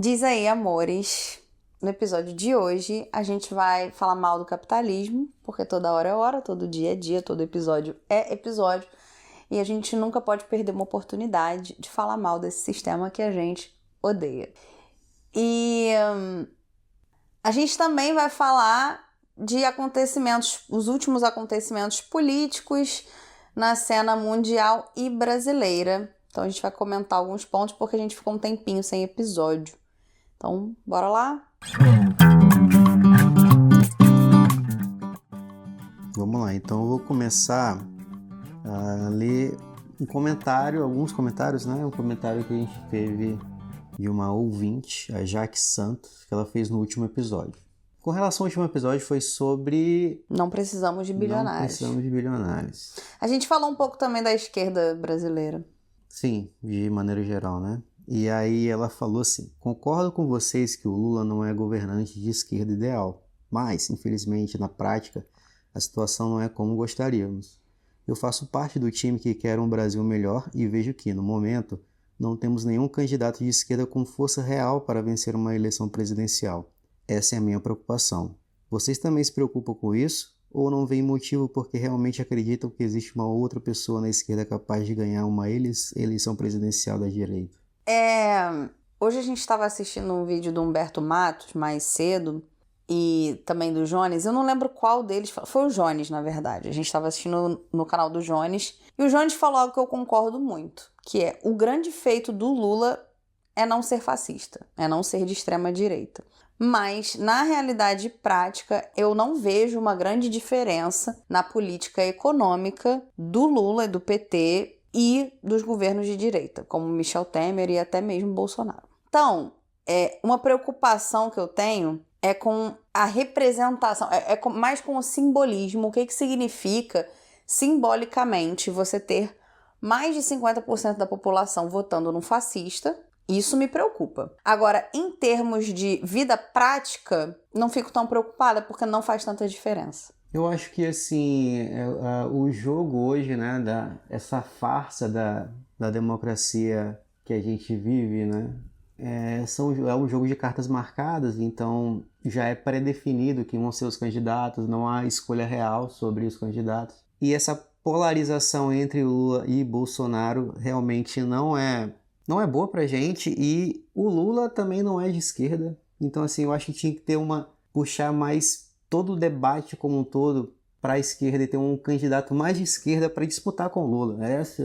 Diz aí, amores, no episódio de hoje a gente vai falar mal do capitalismo, porque toda hora é hora, todo dia é dia, todo episódio é episódio, e a gente nunca pode perder uma oportunidade de falar mal desse sistema que a gente odeia. E a gente também vai falar de acontecimentos, os últimos acontecimentos políticos na cena mundial e brasileira. Então a gente vai comentar alguns pontos porque a gente ficou um tempinho sem episódio. Então, bora lá? Vamos lá, então eu vou começar a ler alguns comentários, né? Um comentário que a gente teve de uma ouvinte, a Jaque Santos, que ela fez no último episódio. Com relação ao último episódio, foi sobre... Não precisamos de bilionários. Não precisamos de bilionários. A gente falou um pouco também da esquerda brasileira. Sim, de maneira geral, né? E aí ela falou assim: concordo com vocês que o Lula não é governante de esquerda ideal, mas, infelizmente, na prática, a situação não é como gostaríamos. Eu faço parte do time que quer um Brasil melhor e vejo que, no momento, não temos nenhum candidato de esquerda com força real para vencer uma eleição presidencial. Essa é a minha preocupação. Vocês também se preocupam com isso? Ou não veem motivo porque realmente acreditam que existe uma outra pessoa na esquerda capaz de ganhar uma eleição presidencial da direita? Hoje a gente estava assistindo um vídeo do Humberto Matos mais cedo e também do Jones. Eu não lembro qual deles, foi o Jones, na verdade. A gente estava assistindo no canal do Jones e o Jones falou algo que eu concordo muito, que é: o grande feito do Lula é não ser fascista, é não ser de extrema direita. Mas, na realidade prática, eu não vejo uma grande diferença na política econômica do Lula e do PT e dos governos de direita, como Michel Temer e até mesmo Bolsonaro. Então, uma preocupação que eu tenho é com a representação, mais com o simbolismo. O que significa, simbolicamente, você ter mais de 50% da população votando num fascista. Isso me preocupa. Agora, em termos de vida prática, não fico tão preocupada porque não faz tanta diferença. Eu acho que, assim, o jogo hoje, né, essa farsa da democracia que a gente vive, né, é um jogo de cartas marcadas, então já é pré-definido quem vão ser os candidatos, não há escolha real sobre os candidatos. E essa polarização entre Lula e Bolsonaro realmente não é boa pra gente, e o Lula também não é de esquerda. Então, assim, eu acho que tinha que ter puxar mais todo o debate como um todo para a esquerda e ter um candidato mais de esquerda para disputar com o Lula. Esse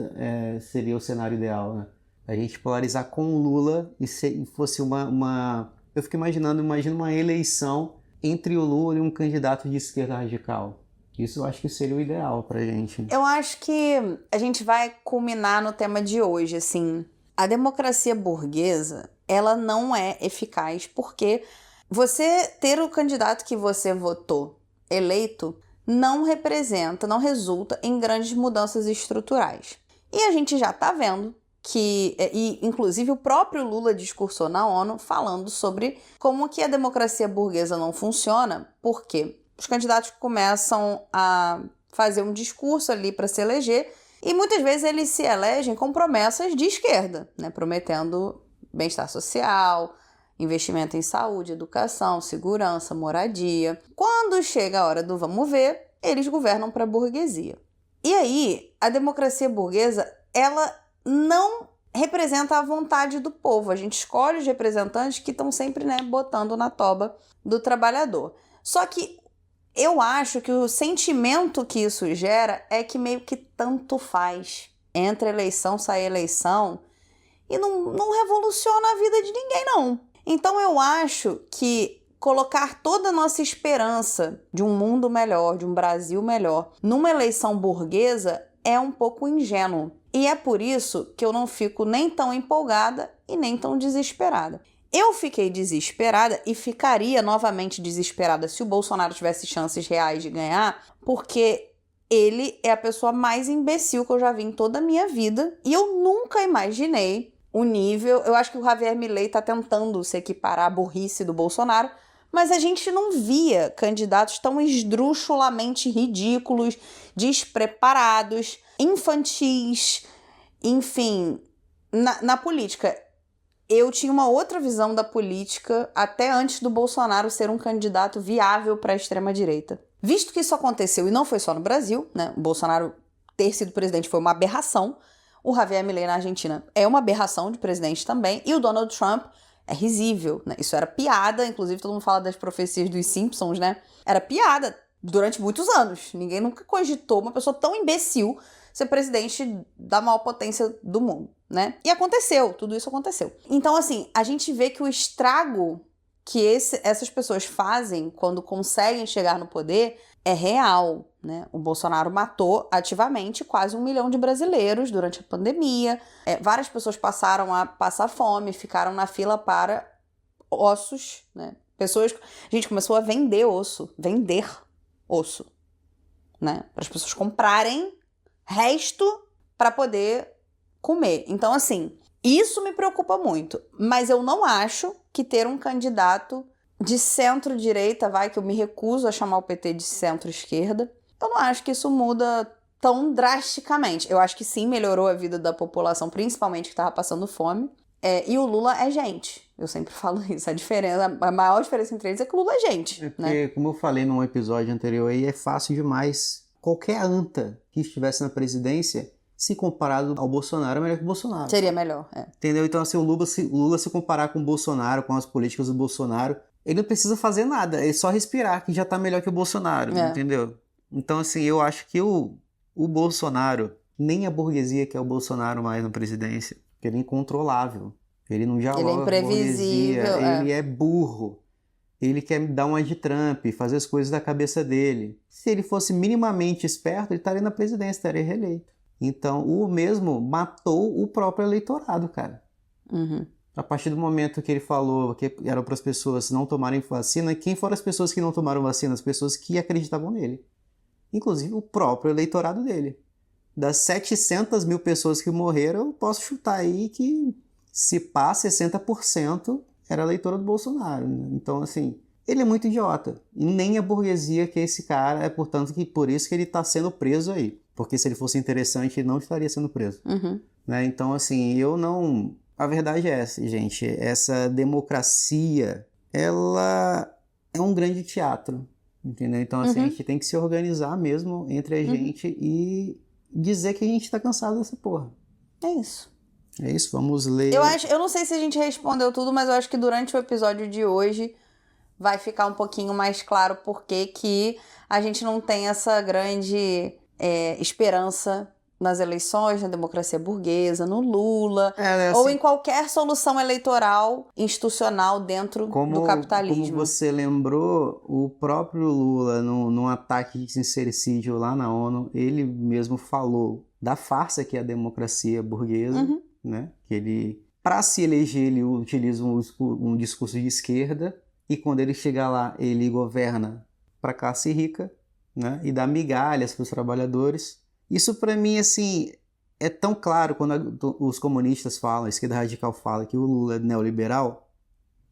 seria o cenário ideal, né? A gente polarizar com o Lula e fosse Eu fico imagina uma eleição entre o Lula e um candidato de esquerda radical. Isso eu acho que seria o ideal pra gente. Eu acho que a gente vai culminar no tema de hoje, assim. A democracia burguesa, ela não é eficaz porque você ter o candidato que você votou eleito não resulta em grandes mudanças estruturais. E a gente já está vendo que, inclusive o próprio Lula discursou na ONU falando sobre como que a democracia burguesa não funciona, porque os candidatos começam a fazer um discurso ali para se eleger e muitas vezes eles se elegem com promessas de esquerda, né? Prometendo bem-estar social, investimento em saúde, educação, segurança, moradia. Quando chega a hora do vamos ver, eles governam para a burguesia. E aí, a democracia burguesa, ela não representa a vontade do povo. A gente escolhe os representantes que estão sempre, né, botando na toba do trabalhador. Só que eu acho que o sentimento que isso gera é que meio que tanto faz. Entra eleição, sai eleição, e não revoluciona a vida de ninguém, não. Então eu acho que colocar toda a nossa esperança de um mundo melhor, de um Brasil melhor, numa eleição burguesa é um pouco ingênuo. E é por isso que eu não fico nem tão empolgada e nem tão desesperada. Eu fiquei desesperada e ficaria novamente desesperada se o Bolsonaro tivesse chances reais de ganhar, porque ele é a pessoa mais imbecil que eu já vi em toda a minha vida e eu nunca imaginei o nível. Eu acho que o Javier Milei está tentando se equiparar à burrice do Bolsonaro, mas a gente não via candidatos tão esdrúxulamente ridículos, despreparados, infantis, enfim, na política. eu tinha uma outra visão da política até antes do Bolsonaro ser um candidato viável para a extrema-direita. Visto que isso aconteceu, e não foi só no Brasil, né? O Bolsonaro ter sido presidente foi uma aberração. O Javier Milei na Argentina é uma aberração de presidente também. E o Donald Trump é risível, né? Isso era piada, inclusive todo mundo fala das profecias dos Simpsons, né? Era piada durante muitos anos. Ninguém nunca cogitou uma pessoa tão imbecil ser presidente da maior potência do mundo, né? E aconteceu, tudo isso aconteceu. Então, assim, a gente vê que o estrago que essas pessoas fazem quando conseguem chegar no poder é real, né? O Bolsonaro matou ativamente quase 1 milhão de brasileiros durante a pandemia. Várias pessoas passaram a passar fome, ficaram na fila para ossos, né? A gente começou a vender osso, né? Para as pessoas comprarem resto para poder comer. Então, assim, isso me preocupa muito. Mas eu não acho que ter um candidato de centro-direita, que eu me recuso a chamar o PT de centro-esquerda, eu não acho que isso muda tão drasticamente. Eu acho que sim, melhorou a vida da população, principalmente que estava passando fome. E o Lula é gente. Eu sempre falo isso. A maior diferença entre eles é que o Lula é gente. Porque, né? como eu falei num episódio anterior aí, é fácil demais. Qualquer anta que estivesse na presidência, se comparado ao Bolsonaro, é melhor que o Bolsonaro. Seria melhor, Entendeu? Então, assim, o Lula se comparar com o Bolsonaro, com as políticas do Bolsonaro, ele não precisa fazer nada, é só respirar, que já tá melhor que o Bolsonaro, entendeu? Então, assim, eu acho que o Bolsonaro, nem a burguesia quer o Bolsonaro mais na presidência, porque ele é incontrolável. Ele não dialoga Ele é imprevisível. com a burguesia, ele é burro. Ele quer dar uma de Trump, fazer as coisas da cabeça dele. Se ele fosse minimamente esperto, ele estaria na presidência, estaria reeleito. Então, o mesmo matou o próprio eleitorado, cara. Uhum. A partir do momento que ele falou que era para as pessoas não tomarem vacina, quem foram as pessoas que não tomaram vacina? As pessoas que acreditavam nele. Inclusive o próprio eleitorado dele. Das 700 mil pessoas que morreram, eu posso chutar aí que, se pá, 60% era eleitora do Bolsonaro. Né? Então, assim, ele é muito idiota. E nem a burguesia que é esse cara, é portanto que por isso que ele está sendo preso aí. Porque se ele fosse interessante, ele não estaria sendo preso. Uhum. Né? Então, assim, eu não... A verdade é essa, gente. Essa democracia, ela é um grande teatro. Entendeu? Então, assim, a gente tem que se organizar mesmo entre a gente e dizer que a gente tá cansado dessa porra. É isso. É isso, vamos ler... Eu não sei se a gente respondeu tudo, mas eu acho que durante o episódio de hoje vai ficar um pouquinho mais claro por que a gente não tem essa grande esperança nas eleições, na democracia burguesa, no Lula, assim, ou em qualquer solução eleitoral institucional dentro do capitalismo. Como você lembrou, o próprio Lula, num ataque de sincericídio lá na ONU, ele mesmo falou da farsa que é a democracia burguesa, né? Que ele, para se eleger, ele utiliza um discurso de esquerda, e quando ele chegar lá, ele governa para a classe rica, né? E dá migalhas para os trabalhadores. Isso, para mim, assim, é tão claro quando os comunistas falam, a esquerda radical fala que o Lula é neoliberal.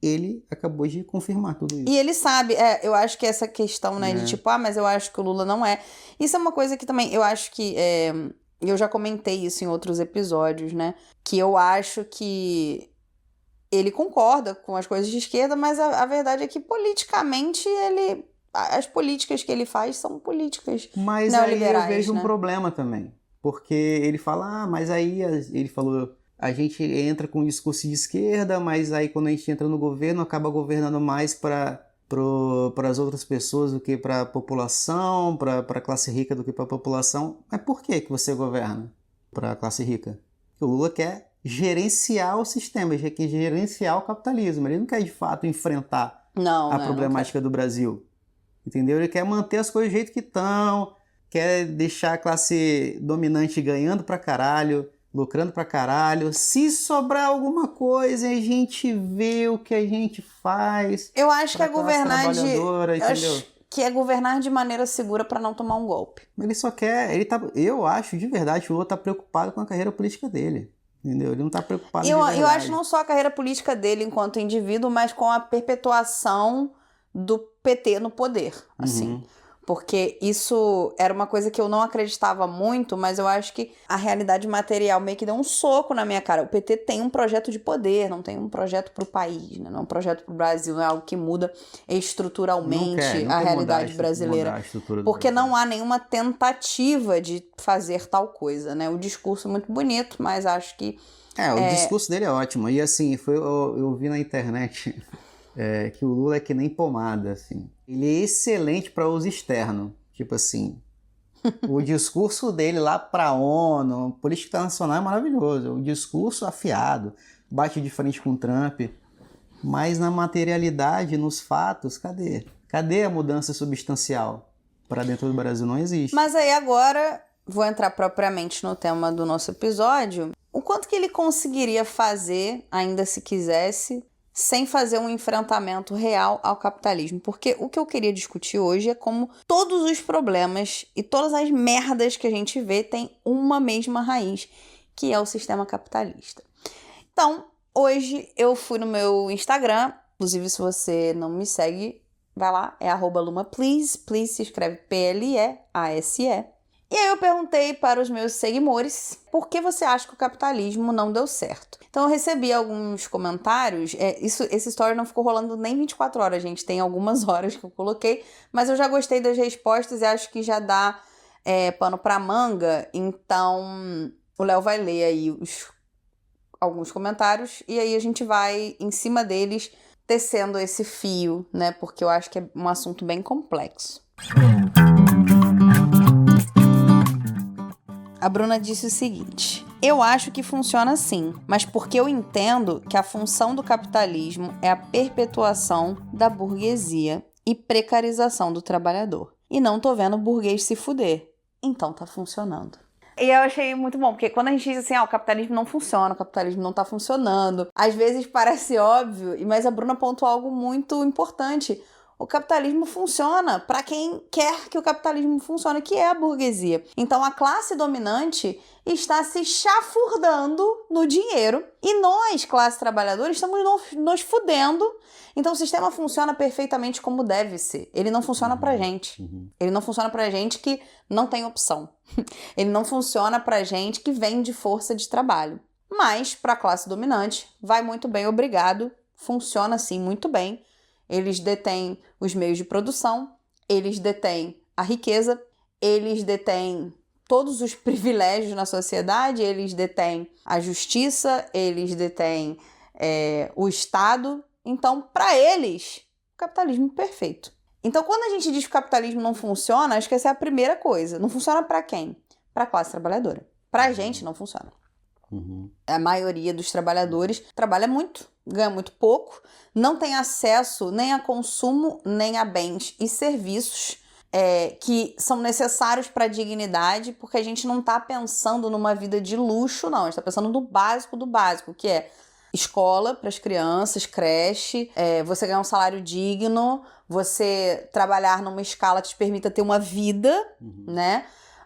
Ele acabou de confirmar tudo isso. E ele sabe, eu acho que essa questão, né, de tipo, mas eu acho que o Lula não é. Isso é uma coisa que também, eu acho que, eu já comentei isso em outros episódios, né, que eu acho que ele concorda com as coisas de esquerda, mas a verdade é que politicamente as políticas que ele faz são políticas mas neoliberais. Mas aí eu vejo né? um problema também, porque ele fala, mas aí ele falou... A gente entra com um discurso de esquerda, mas aí quando a gente entra no governo, acaba governando mais para as outras pessoas do que para a população, para a classe rica do que para a população. Mas por que você governa para a classe rica? Porque o Lula quer gerenciar o sistema, ele quer gerenciar o capitalismo. Ele não quer, de fato, enfrentar a problemática do Brasil. Entendeu? Ele quer manter as coisas do jeito que estão, quer deixar a classe dominante ganhando pra caralho, lucrando pra caralho. Se sobrar alguma coisa, a gente vê o que a gente faz. Eu acho que é governar entendeu? É governar de maneira segura para não tomar um golpe. Ele só quer... Eu acho, de verdade, que o Lula tá preocupado com a carreira política dele. Entendeu? Ele não tá preocupado de verdade. Eu acho não só a carreira política dele enquanto indivíduo, mas com a perpetuação do PT no poder, assim. Porque isso era uma coisa que eu não acreditava muito, mas eu acho que a realidade material meio que deu um soco na minha cara. O PT tem um projeto de poder, não tem um projeto pro país, né? Não é um projeto pro Brasil, não é algo que muda estruturalmente não a quer realidade mudar brasileira. a estrutura do Porque Brasil. não há nenhuma tentativa de fazer tal coisa, né? O discurso é muito bonito, mas acho que O discurso dele é ótimo. E assim, eu vi na internet que o Lula é que nem pomada, assim. Ele é excelente para uso externo. Tipo assim, o discurso dele lá para a ONU, política internacional é maravilhoso. O discurso afiado, bate de frente com o Trump. Mas na materialidade, nos fatos, cadê? Cadê a mudança substancial? Para dentro do Brasil não existe. Mas aí agora, vou entrar propriamente no tema do nosso episódio. O quanto que ele conseguiria fazer, ainda se quisesse, sem fazer um enfrentamento real ao capitalismo? Porque o que eu queria discutir hoje é como todos os problemas e todas as merdas que a gente vê têm uma mesma raiz, que é o sistema capitalista. Então, hoje eu fui no meu Instagram, inclusive se você não me segue, vai lá, é @lumaplease, please se escreve Please. E aí eu perguntei para os meus seguidores por que você acha que o capitalismo não deu certo. Então eu recebi alguns comentários, esse story não ficou rolando nem 24 horas, gente, tem algumas horas que eu coloquei, mas eu já gostei das respostas e acho que já dá pano pra manga, então o Léo vai ler aí alguns comentários e aí a gente vai em cima deles tecendo esse fio, né, porque eu acho que é um assunto bem complexo. A Bruna disse o seguinte: eu acho que funciona assim, mas porque eu entendo que a função do capitalismo é a perpetuação da burguesia e precarização do trabalhador. E não tô vendo o burguês se fuder. Então tá funcionando. E eu achei muito bom, porque quando a gente diz assim, o capitalismo não funciona, o capitalismo não tá funcionando, às vezes parece óbvio, mas a Bruna pontuou algo muito importante. O capitalismo funciona para quem quer que o capitalismo funcione, que é a burguesia. Então a classe dominante está se chafurdando no dinheiro e nós, classe trabalhadora, estamos nos fudendo. Então o sistema funciona perfeitamente como deve ser. Ele não funciona pra gente. Ele não funciona pra gente que não tem opção. Ele não funciona pra gente que vem de força de trabalho. Mas para a classe dominante, vai muito bem, obrigado. Funciona sim muito bem. Eles detêm os meios de produção, eles detêm a riqueza, eles detêm todos os privilégios na sociedade, eles detêm a justiça, eles detêm o Estado. Então, para eles, o capitalismo é perfeito. Então, quando a gente diz que o capitalismo não funciona, acho que essa é a primeira coisa. Não funciona para quem? Para a classe trabalhadora. Para a gente, não funciona. A maioria dos trabalhadores trabalha muito, ganha muito pouco, não tem acesso nem a consumo, nem a bens e serviços que são necessários para a dignidade, porque a gente não está pensando numa vida de luxo, não. A gente está pensando no básico do básico, que é escola para as crianças, creche, você ganhar um salário digno, você trabalhar numa escala que te permita ter uma vida, né?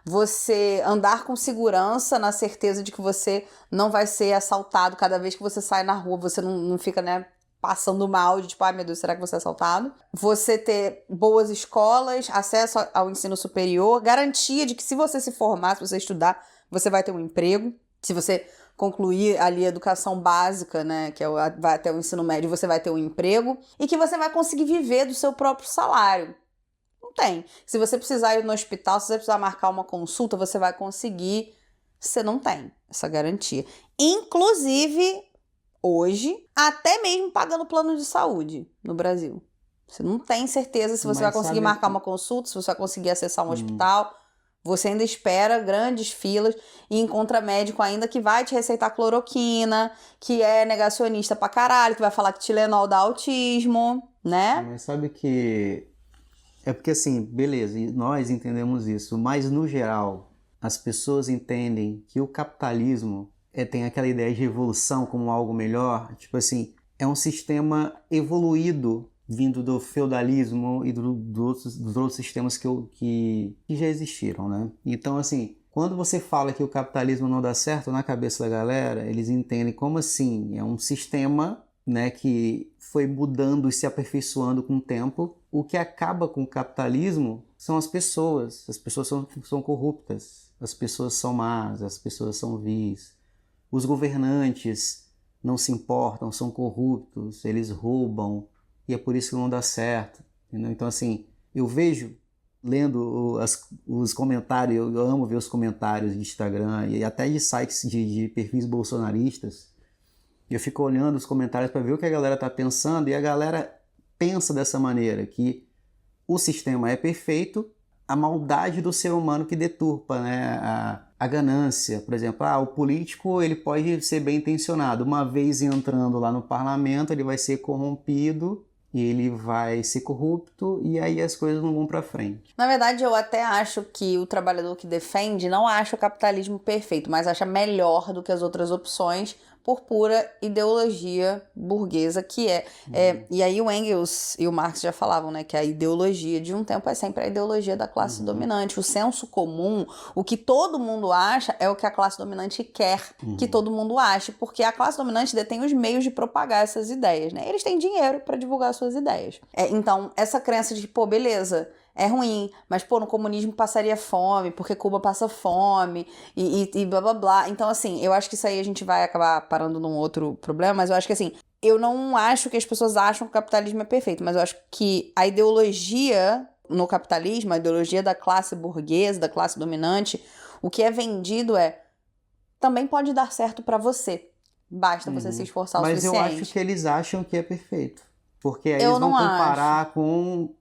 Você andar com segurança, na certeza de que você não vai ser assaltado cada vez que você sai na rua, você não fica, né, passando mal, de tipo, ai meu Deus, será que você é assaltado? Você ter boas escolas, acesso ao ensino superior, garantia de que se você se formar, se você estudar, você vai ter um emprego. Se você concluir ali a educação básica, né, que vai até o ensino médio, você vai ter um emprego e que você vai conseguir viver do seu próprio salário. Não tem. Se você precisar ir no hospital, se você precisar marcar uma consulta, você vai conseguir. Você não tem essa garantia. Inclusive, hoje, até mesmo pagando plano de saúde no Brasil. Você não tem certeza se você vai conseguir marcar uma consulta, se você vai conseguir acessar um hospital. Você ainda espera grandes filas e encontra médico ainda que vai te receitar cloroquina, que é negacionista pra caralho, que vai falar que Tilenol dá autismo, né? Mas sabe que... É porque assim, beleza, nós entendemos isso, mas no geral, as pessoas entendem que o capitalismo tem aquela ideia de evolução como algo melhor, tipo assim, é um sistema evoluído vindo do feudalismo e dos outros sistemas que já existiram, né? Então, assim, quando você fala que o capitalismo não dá certo na cabeça da galera, eles entendem como assim, é um sistema, né, que foi mudando e se aperfeiçoando com o tempo. O que acaba com o capitalismo são as pessoas. As pessoas são corruptas, as pessoas são más, as pessoas são vis. Os governantes não se importam, são corruptos, eles roubam, e é por isso que não dá certo. Entendeu? Então, assim, eu vejo, lendo os comentários, eu amo ver os comentários de Instagram e até de sites de perfis bolsonaristas, eu fico olhando os comentários para ver o que a galera está pensando, e a galera pensa dessa maneira, que o sistema é perfeito, a maldade do ser humano que deturpa, né? A ganância, por exemplo, o político ele pode ser bem intencionado, uma vez entrando lá no parlamento ele vai ser corrompido, e ele vai ser corrupto, e aí as coisas não vão para frente. Na verdade, eu até acho que o trabalhador que defende não acha o capitalismo perfeito, mas acha melhor do que as outras opções por pura ideologia burguesa que é. E aí o Engels e o Marx já falavam, né, que a ideologia de um tempo é sempre a ideologia da classe dominante. O senso comum, o que todo mundo acha é o que a classe dominante quer que todo mundo ache, porque a classe dominante detém os meios de propagar essas ideias, né? Eles têm dinheiro para divulgar suas ideias. Então, essa crença de, pô, beleza, é ruim, mas, pô, no comunismo passaria fome, porque Cuba passa fome, e blá, blá, blá. Então, assim, eu acho que isso aí a gente vai acabar parando num outro problema, mas eu acho que, assim, eu não acho que as pessoas acham que o capitalismo é perfeito, mas eu acho que a ideologia no capitalismo, a ideologia da classe burguesa, da classe dominante, o que é vendido também pode dar certo pra você. Basta você se esforçar o suficiente. Mas eu acho que eles acham que é perfeito. Porque aí Eu eles vão não comparar com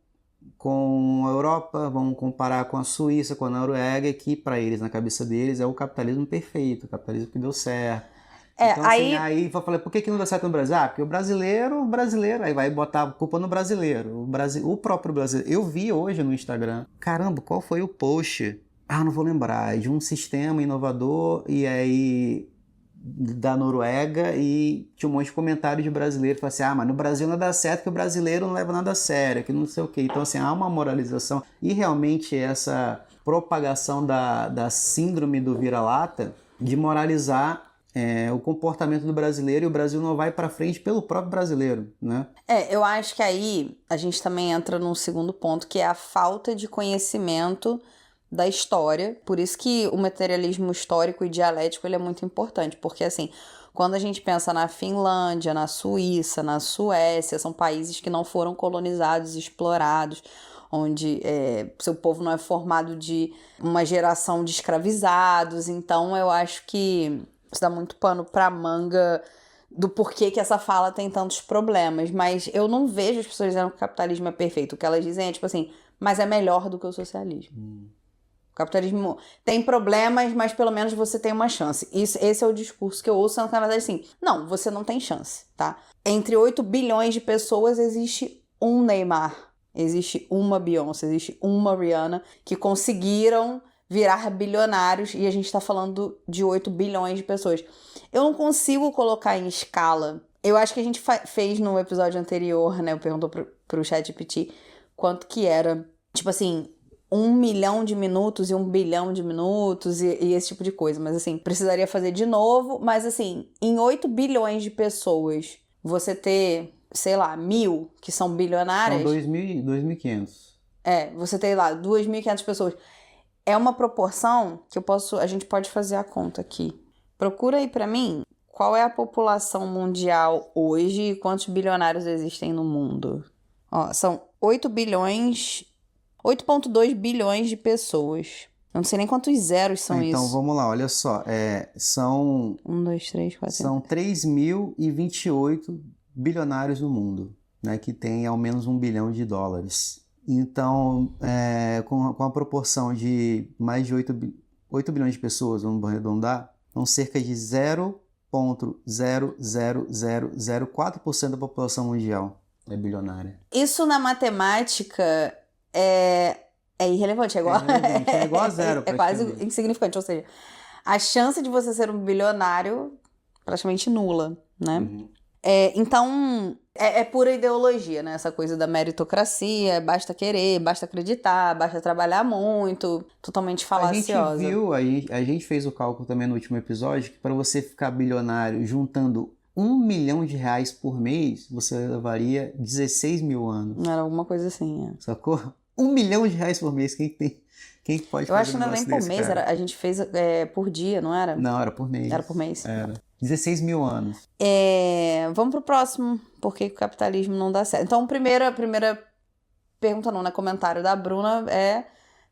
a Europa, vão comparar com a Suíça, com a Noruega, que para eles, na cabeça deles, é o capitalismo perfeito, o capitalismo que deu certo. Então, aí vai falar, por que não deu certo no Brasil? Porque o brasileiro, aí vai botar a culpa no brasileiro. O próprio brasileiro. Eu vi hoje no Instagram, caramba, qual foi o post? Não vou lembrar, de um sistema inovador, e aí da Noruega, e tinha um monte de comentários de brasileiro, falando assim, mas no Brasil não dá certo, que o brasileiro não leva nada a sério, que não sei o quê. Então, assim, há uma moralização, e realmente essa propagação da síndrome do vira-lata, de moralizar o comportamento do brasileiro, e o Brasil não vai para frente pelo próprio brasileiro, né? Eu acho que aí a gente também entra num segundo ponto, que é a falta de conhecimento da história. Por isso que o materialismo histórico e dialético ele é muito importante, porque assim, quando a gente pensa na Finlândia, na Suíça, na Suécia, são países que não foram colonizados, explorados, onde seu povo não é formado de uma geração de escravizados. Então eu acho que isso dá muito pano pra manga do porquê que essa fala tem tantos problemas, mas eu não vejo as pessoas dizendo que o capitalismo é perfeito. O que elas dizem é tipo assim, mas é melhor do que o socialismo. O capitalismo tem problemas, mas pelo menos você tem uma chance. Esse é o discurso que eu ouço, na verdade, assim, não, você não tem chance, tá? Entre 8 bilhões de pessoas existe um Neymar, existe uma Beyoncé, existe uma Rihanna que conseguiram virar bilionários, e a gente tá falando de 8 bilhões de pessoas. Eu não consigo colocar em escala. Eu acho que a gente fez no episódio anterior, né? Eu perguntou pro ChatGPT quanto que era, tipo assim, 1 milhão de minutos e 1 bilhão de minutos e esse tipo de coisa. Mas assim, precisaria fazer de novo. Mas assim, em 8 bilhões de pessoas, você ter, sei lá, 1.000 que são bilionárias... São 2.500. Você ter lá 2.500 pessoas. É uma proporção que a gente pode fazer a conta aqui. Procura aí pra mim qual é a população mundial hoje e quantos bilionários existem no mundo. São 8,2 bilhões de pessoas. Eu não sei nem quantos zeros são isso. Então, vamos lá, olha só. São... 1, 2, 3, 4, 5. São 3.028 bilionários no mundo, né, que tem ao menos $1 bilhão. Então, com a proporção de mais de 8 bilhões de pessoas, vamos arredondar, então cerca de 0,00004% da população mundial é bilionária. Isso na matemática é irrelevante, é igual a zero. É quase insignificante, ou seja, a chance de você ser um bilionário praticamente nula, né? Uhum. Então, é pura ideologia, né? Essa coisa da meritocracia, basta querer, basta acreditar, basta trabalhar muito, totalmente falaciosa. A gente fez o cálculo também no último episódio, que para você ficar bilionário juntando R$1 milhão por mês, você levaria 16 mil anos. Era alguma coisa assim, Sacou? R$ 1 milhão por mês. Quem pode Eu fazer acho que um não era nem negócio por desse, mês, cara? a gente fez por dia, não era? Não, era por mês. Era por mês. Era. 16 mil anos. Vamos pro próximo. Por que o capitalismo não dá certo? Então, primeira pergunta não, né? Comentário da Bruna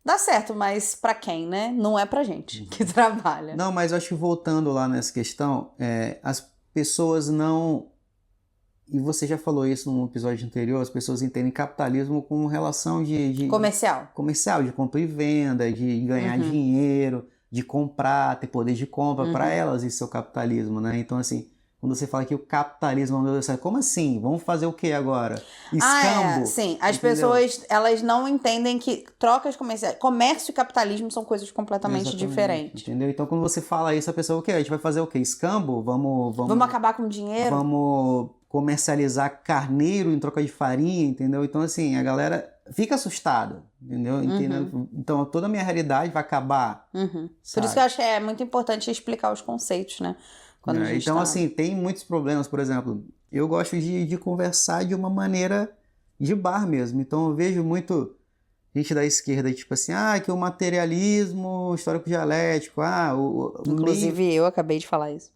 dá certo, mas pra quem, né? Não é pra gente que trabalha. Não, mas eu acho que voltando lá nessa questão, as pessoas não... E você já falou isso num episódio anterior, as pessoas entendem capitalismo como relação de Comercial, de compra e venda, de ganhar dinheiro, de comprar, ter poder de compra. Para elas isso é o capitalismo, né? Então, assim, quando você fala que o capitalismo não deu certo, como assim? Vamos fazer o que agora? Escambo? Sim. As entendeu? pessoas, elas não entendem que trocas comerciais, comércio e capitalismo são coisas completamente Exatamente, diferentes. entendeu? Então, quando você fala isso, a pessoa, o quê? A gente vai fazer o quê? Escambo? Vamos acabar com o dinheiro? Vamos comercializar carneiro em troca de farinha, entendeu? Então, assim, a galera fica assustada, entendeu? Então, toda a minha realidade vai acabar. Por isso que eu acho que é muito importante explicar os conceitos, né? Quando a gente então, assim, tem muitos problemas. Por exemplo, eu gosto de conversar de uma maneira de bar mesmo. Então, eu vejo muito gente da esquerda, tipo assim, que o materialismo histórico dialético, Inclusive, eu acabei de falar isso.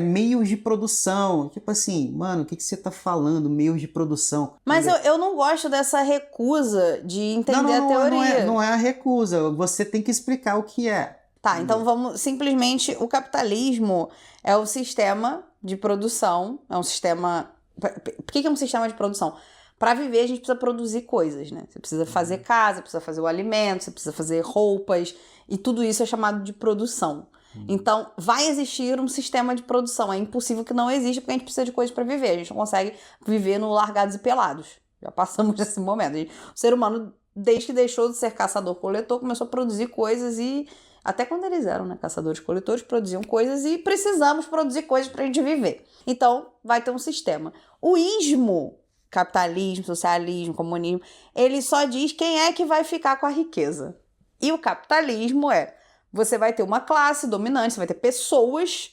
Meios de produção. Tipo assim, mano, o que você tá falando? Meios de produção. Mas eu não gosto dessa recusa de entender a teoria. Não é a recusa. Você tem que explicar o que é. Tá, então vamos... Simplesmente, o capitalismo é o sistema de produção. É um sistema... Por que é um sistema de produção? Para viver, a gente precisa produzir coisas, né? Você precisa fazer casa, precisa fazer o alimento, você precisa fazer roupas. E tudo isso é chamado de produção. Então, vai existir um sistema de produção. É impossível que não exista, porque a gente precisa de coisas para viver. A gente não consegue viver no largados e pelados. Já passamos desse momento. O ser humano, desde que deixou de ser caçador-coletor, começou a produzir coisas e... Até quando eles eram, né, caçadores-coletores, produziam coisas e precisamos produzir coisas para a gente viver. Então, vai ter um sistema. O ismo, capitalismo, socialismo, comunismo, ele só diz quem é que vai ficar com a riqueza. E o capitalismo você vai ter uma classe dominante, você vai ter pessoas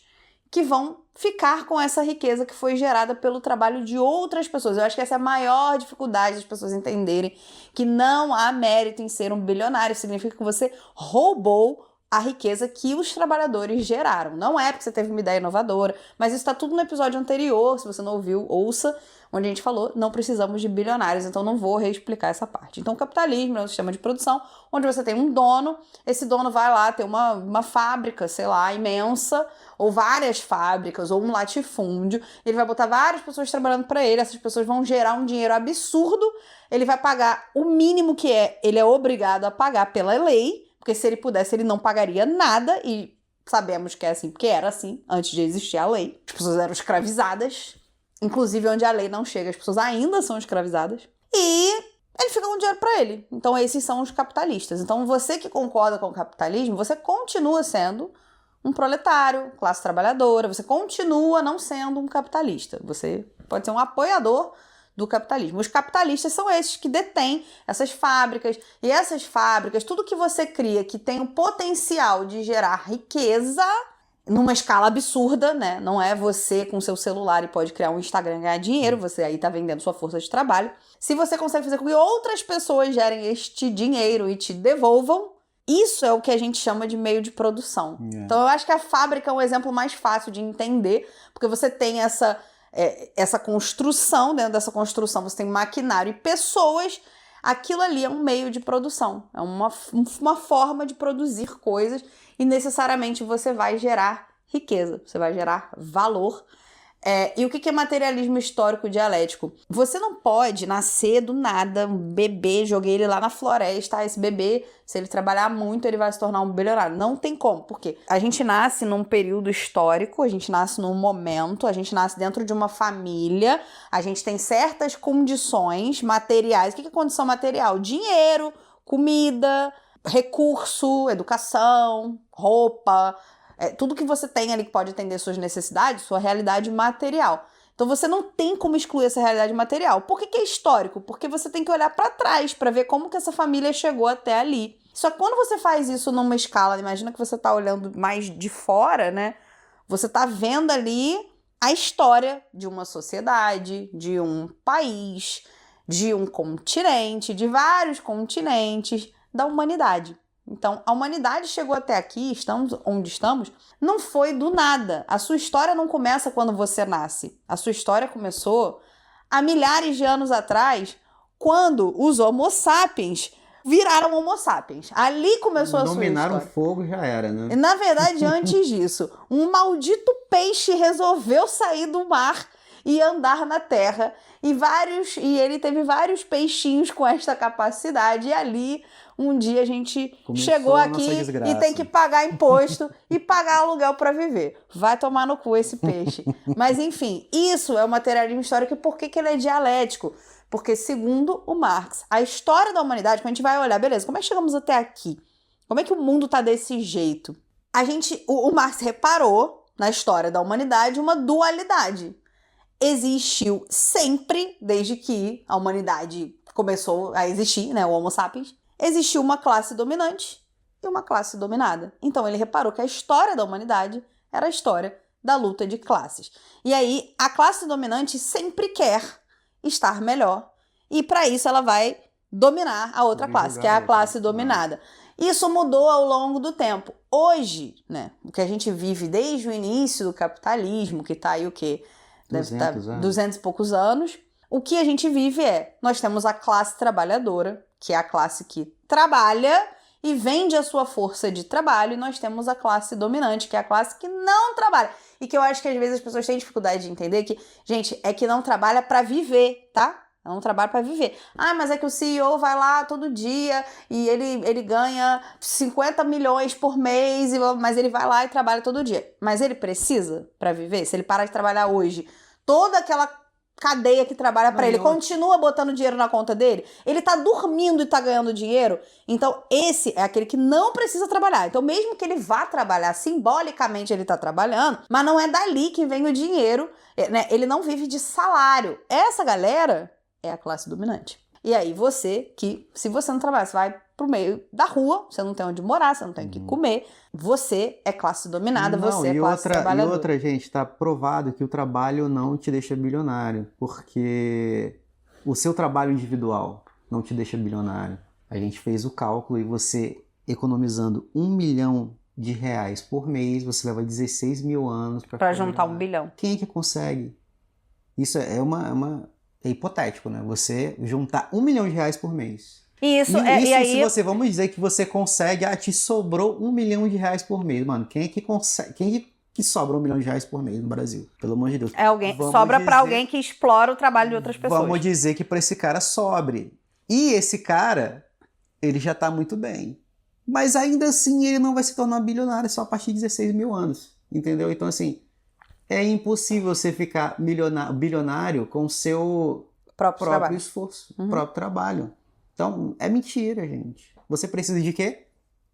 que vão ficar com essa riqueza que foi gerada pelo trabalho de outras pessoas. Eu acho que essa é a maior dificuldade das pessoas entenderem que não há mérito em ser um bilionário. Significa que você roubou a riqueza que os trabalhadores geraram. Não é porque você teve uma ideia inovadora, mas isso está tudo no episódio anterior, se você não ouviu, ouça, onde a gente falou, não precisamos de bilionários, então não vou reexplicar essa parte. Então o capitalismo é um sistema de produção onde você tem um dono, esse dono vai lá ter uma fábrica, sei lá, imensa, ou várias fábricas, ou um latifúndio, ele vai botar várias pessoas trabalhando para ele, essas pessoas vão gerar um dinheiro absurdo, ele vai pagar o mínimo que ele é obrigado a pagar pela lei, porque se ele pudesse, ele não pagaria nada, e sabemos que é assim, porque era assim, antes de existir a lei. As pessoas eram escravizadas, inclusive onde a lei não chega, as pessoas ainda são escravizadas, e ele fica com dinheiro pra ele. Então esses são os capitalistas. Então você que concorda com o capitalismo, você continua sendo um proletário, classe trabalhadora, você continua não sendo um capitalista. Você pode ser um apoiador do capitalismo. Os capitalistas são esses que detêm essas fábricas, e essas fábricas, tudo que você cria que tem o potencial de gerar riqueza numa escala absurda, né? Não é você com seu celular e pode criar um Instagram e ganhar dinheiro, você aí tá vendendo sua força de trabalho. Se você consegue fazer com que outras pessoas gerem este dinheiro e te devolvam, isso é o que a gente chama de meio de produção. Então eu acho que a fábrica é um exemplo mais fácil de entender, porque você tem essa construção, dentro dessa construção você tem maquinário e pessoas, aquilo ali é um meio de produção, é uma forma de produzir coisas e necessariamente você vai gerar riqueza, você vai gerar valor. E o que é materialismo histórico dialético? Você não pode nascer do nada, um bebê, joguei ele lá na floresta, esse bebê, se ele trabalhar muito, ele vai se tornar um bilionário. Não tem como, porque a gente nasce num período histórico, a gente nasce num momento, a gente nasce dentro de uma família, a gente tem certas condições materiais. O que é condição material? Dinheiro, comida, recurso, educação, roupa... tudo que você tem ali que pode atender suas necessidades, sua realidade material. Então você não tem como excluir essa realidade material. Por que é histórico? Porque você tem que olhar para trás para ver como que essa família chegou até ali. Só que quando você faz isso numa escala, imagina que você está olhando mais de fora, né? Você está vendo ali a história de uma sociedade, de um país, de um continente, de vários continentes da humanidade. Então, a humanidade chegou até aqui, estamos onde estamos, não foi do nada. A sua história não começa quando você nasce. A sua história começou há milhares de anos atrás, quando os Homo sapiens viraram Homo sapiens. Ali começou a sua história. Dominaram o fogo, já era, né? Na verdade, antes disso, um maldito peixe resolveu sair do mar e andar na terra. E ele teve vários peixinhos com esta capacidade. E ali, um dia, a gente chegou aqui e tem que pagar imposto e pagar aluguel para viver. Vai tomar no cu esse peixe. Mas, enfim, isso é o materialismo histórico. E por que ele é dialético? Porque, segundo o Marx, a história da humanidade, quando a gente vai olhar, beleza, como é que chegamos até aqui? Como é que o mundo tá desse jeito? O Marx reparou na história da humanidade uma dualidade. Existiu sempre, desde que a humanidade começou a existir, né, o Homo sapiens, existiu uma classe dominante e uma classe dominada. Então ele reparou que a história da humanidade era a história da luta de classes. E aí a classe dominante sempre quer estar melhor e para isso ela vai dominar a outra classe, que é a classe dominada. Isso mudou ao longo do tempo. Hoje, né, o que a gente vive desde o início do capitalismo, que tá aí o quê? Deve estar 200 e poucos anos. O que a gente vive nós temos a classe trabalhadora, que é a classe que trabalha e vende a sua força de trabalho, e nós temos a classe dominante, que é a classe que não trabalha. E que eu acho que às vezes as pessoas têm dificuldade de entender que, gente, é que não trabalha para viver, tá? Não trabalha para viver. Ah, mas é que o CEO vai lá todo dia e ele ganha 50 milhões por mês, mas ele vai lá e trabalha todo dia. Mas ele precisa para viver? Se ele parar de trabalhar hoje, toda aquela cadeia que trabalha para ele continua botando dinheiro na conta dele? Ele tá dormindo e tá ganhando dinheiro? Então, esse é aquele que não precisa trabalhar. Então, mesmo que ele vá trabalhar, simbolicamente ele tá trabalhando, mas não é dali que vem o dinheiro, né? Ele não vive de salário. Essa galera é a classe dominante. E aí se você não trabalha, você vai pro meio da rua, você não tem onde morar, você não tem o que comer, você é classe dominada, você é classe trabalhadora. E outra, gente, tá provado que o trabalho não te deixa bilionário, porque o seu trabalho individual não te deixa bilionário. A gente fez o cálculo e você economizando R$1 milhão por mês, você leva 16 mil anos para juntar R$1 bilhão. Quem é que consegue? Isso é hipotético, né? Você juntar R$1 milhão por mês. Isso, se vamos dizer que você consegue, te sobrou R$1 milhão por mês, mano. Quem é que consegue? Quem é que sobra R$1 milhão por mês no Brasil? Pelo amor de Deus. Sobra para alguém que explora o trabalho de outras pessoas. Vamos dizer que para esse cara sobre. E esse cara, ele já tá muito bem. Mas ainda assim ele não vai se tornar bilionário só a partir de 16 mil anos. Entendeu? Então, assim, é impossível você ficar bilionário com o seu próprio esforço, próprio trabalho. Então, é mentira, gente. Você precisa de quê?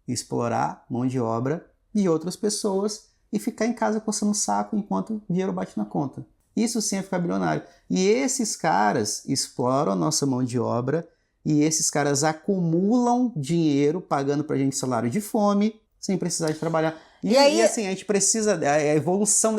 Explorar mão de obra de outras pessoas e ficar em casa coçando o saco enquanto o dinheiro bate na conta. Isso sim é ficar bilionário. E esses caras exploram a nossa mão de obra e esses caras acumulam dinheiro pagando pra gente salário de fome sem precisar de trabalhar. E assim, a gente precisa, a evolução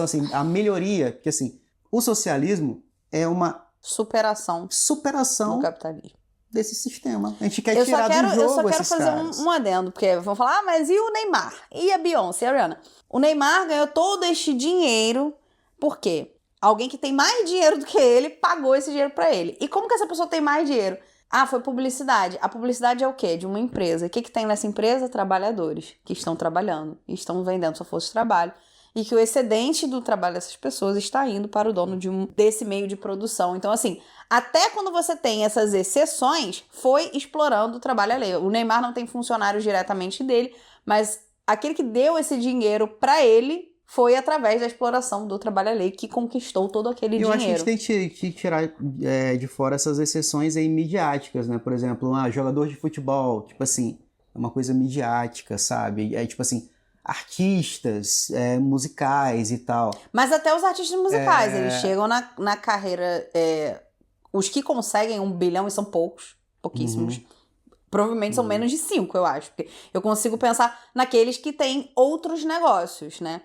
assim, a melhoria, porque assim, o socialismo é uma superação do capitalismo. Desse sistema. A gente quer tirar do jogo esses caras. Eu só quero fazer um adendo, porque vão falar, mas e o Neymar? E a Beyoncé, a Rihanna? O Neymar ganhou todo este dinheiro, por quê? Alguém que tem mais dinheiro do que ele pagou esse dinheiro pra ele. E como que essa pessoa tem mais dinheiro? Ah, foi publicidade. A publicidade é o quê? De uma empresa. O que tem nessa empresa? Trabalhadores que estão trabalhando e estão vendendo sua força de trabalho. E que o excedente do trabalho dessas pessoas está indo para o dono desse meio de produção. Então, assim, até quando você tem essas exceções, foi explorando o trabalho alheio. O Neymar não tem funcionários diretamente dele, mas aquele que deu esse dinheiro para ele foi através da exploração do trabalho alheio que conquistou todo aquele dinheiro. Eu acho que a gente tem que tirar de fora essas exceções aí midiáticas, né? Por exemplo, jogador de futebol, tipo assim, é uma coisa midiática, sabe? É tipo assim, artistas musicais e tal. Mas até os artistas musicais, eles chegam na carreira... os que conseguem R$1 bilhão, e são pouquíssimos. Provavelmente são menos de 5, eu acho. Porque eu consigo pensar naqueles que têm outros negócios, né?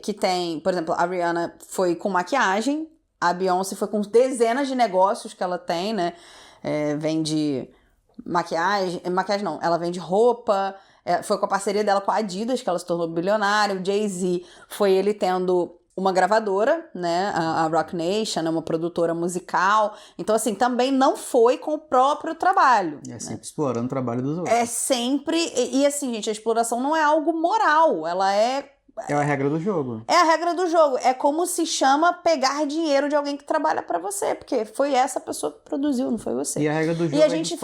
Que tem, por exemplo, a Rihanna foi com maquiagem, A Beyoncé foi com dezenas de negócios que ela tem, né? Vende maquiagem não, ela vende roupa, foi com a parceria dela com a Adidas que ela se tornou bilionária. O Jay-Z foi ele tendo uma gravadora, né, a Roc Nation, uma produtora musical. Então, assim, também não foi com o próprio trabalho. É sempre explorando o trabalho dos outros. É sempre... E assim, gente, a exploração não é algo moral, ela é... É a regra do jogo. É a regra do jogo. É como se chama pegar dinheiro de alguém que trabalha pra você, porque foi essa pessoa que produziu, não foi você. E a regra do jogo e a gente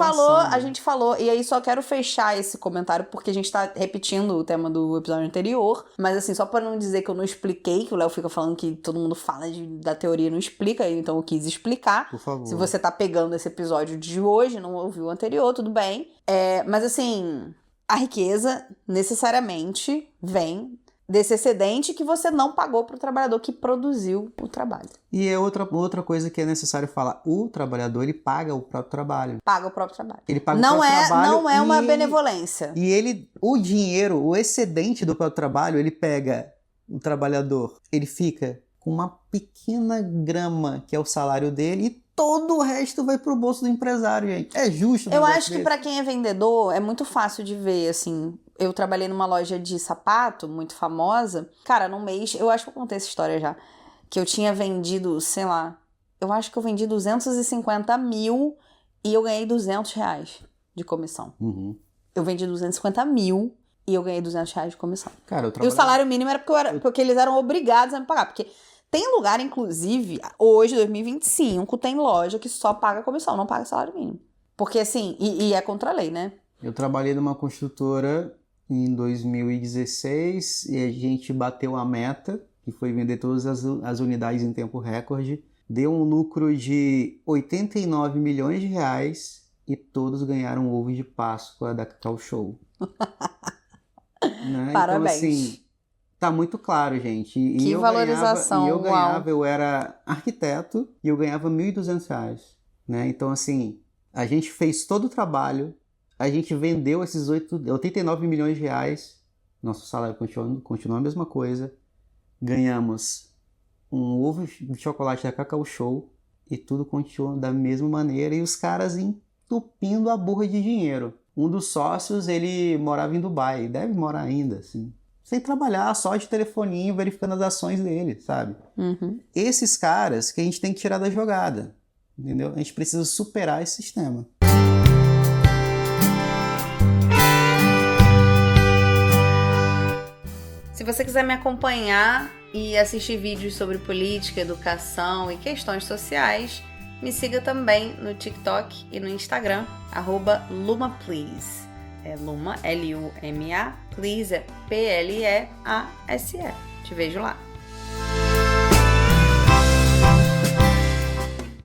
falou, e aí só quero fechar esse comentário porque a gente tá repetindo o tema do episódio anterior, mas assim, só pra não dizer que eu não expliquei, que o Léo fica falando que todo mundo fala da teoria e não explica, então eu quis explicar. Por favor. Se você tá pegando esse episódio de hoje, não ouviu o anterior, tudo bem. Mas assim, a riqueza necessariamente vem desse excedente que você não pagou para o trabalhador que produziu o trabalho. E é outra coisa que é necessário falar. O trabalhador, ele paga o próprio trabalho. Paga o próprio trabalho. Ele paga o próprio trabalho. Não é uma benevolência. E o dinheiro, o excedente do próprio trabalho, ele pega o trabalhador, ele fica com uma pequena grama, que é o salário dele, e todo o resto vai pro bolso do empresário, gente. É justo. Eu acho que para quem é vendedor, é muito fácil de ver, assim. Eu trabalhei numa loja de sapato, muito famosa. Cara, num mês, eu acho que eu contei essa história já, que eu tinha vendido, sei lá, eu acho que eu vendi 250 mil e eu ganhei R$200 de comissão. Uhum. Eu vendi 250 mil e eu ganhei R$200 de comissão. Cara, E o salário mínimo era porque eles eram obrigados a me pagar. Porque tem lugar, inclusive, hoje, 2025, tem loja que só paga comissão, não paga salário mínimo. Porque assim, e é contra a lei, né? Eu trabalhei numa construtora em 2016 e a gente bateu a meta, que foi vender todas as unidades em tempo recorde. Deu um lucro de 89 milhões de reais e todos ganharam ovo de Páscoa da Cacau Show. Né? Parabéns. Então, assim, tá muito claro, gente. Que valorização, eu ganhava, eu era arquiteto e eu ganhava R$1.200, né? Então, assim, a gente fez todo o trabalho, a gente vendeu esses 89 milhões de reais, nosso salário continua a mesma coisa, ganhamos um ovo de chocolate da Cacau Show e tudo continua da mesma maneira e os caras entupindo a burra de dinheiro. Um dos sócios, ele morava em Dubai, deve morar ainda, assim, sem trabalhar, só de telefoninho, verificando as ações dele, sabe? Uhum. Esses caras que a gente tem que tirar da jogada, entendeu? A gente precisa superar esse sistema. Se você quiser me acompanhar e assistir vídeos sobre política, educação e questões sociais, me siga também no TikTok e no Instagram, @LumaPlease. É Luma, L-U-M-A, Please é P-L-E-A-S-E. Te vejo lá.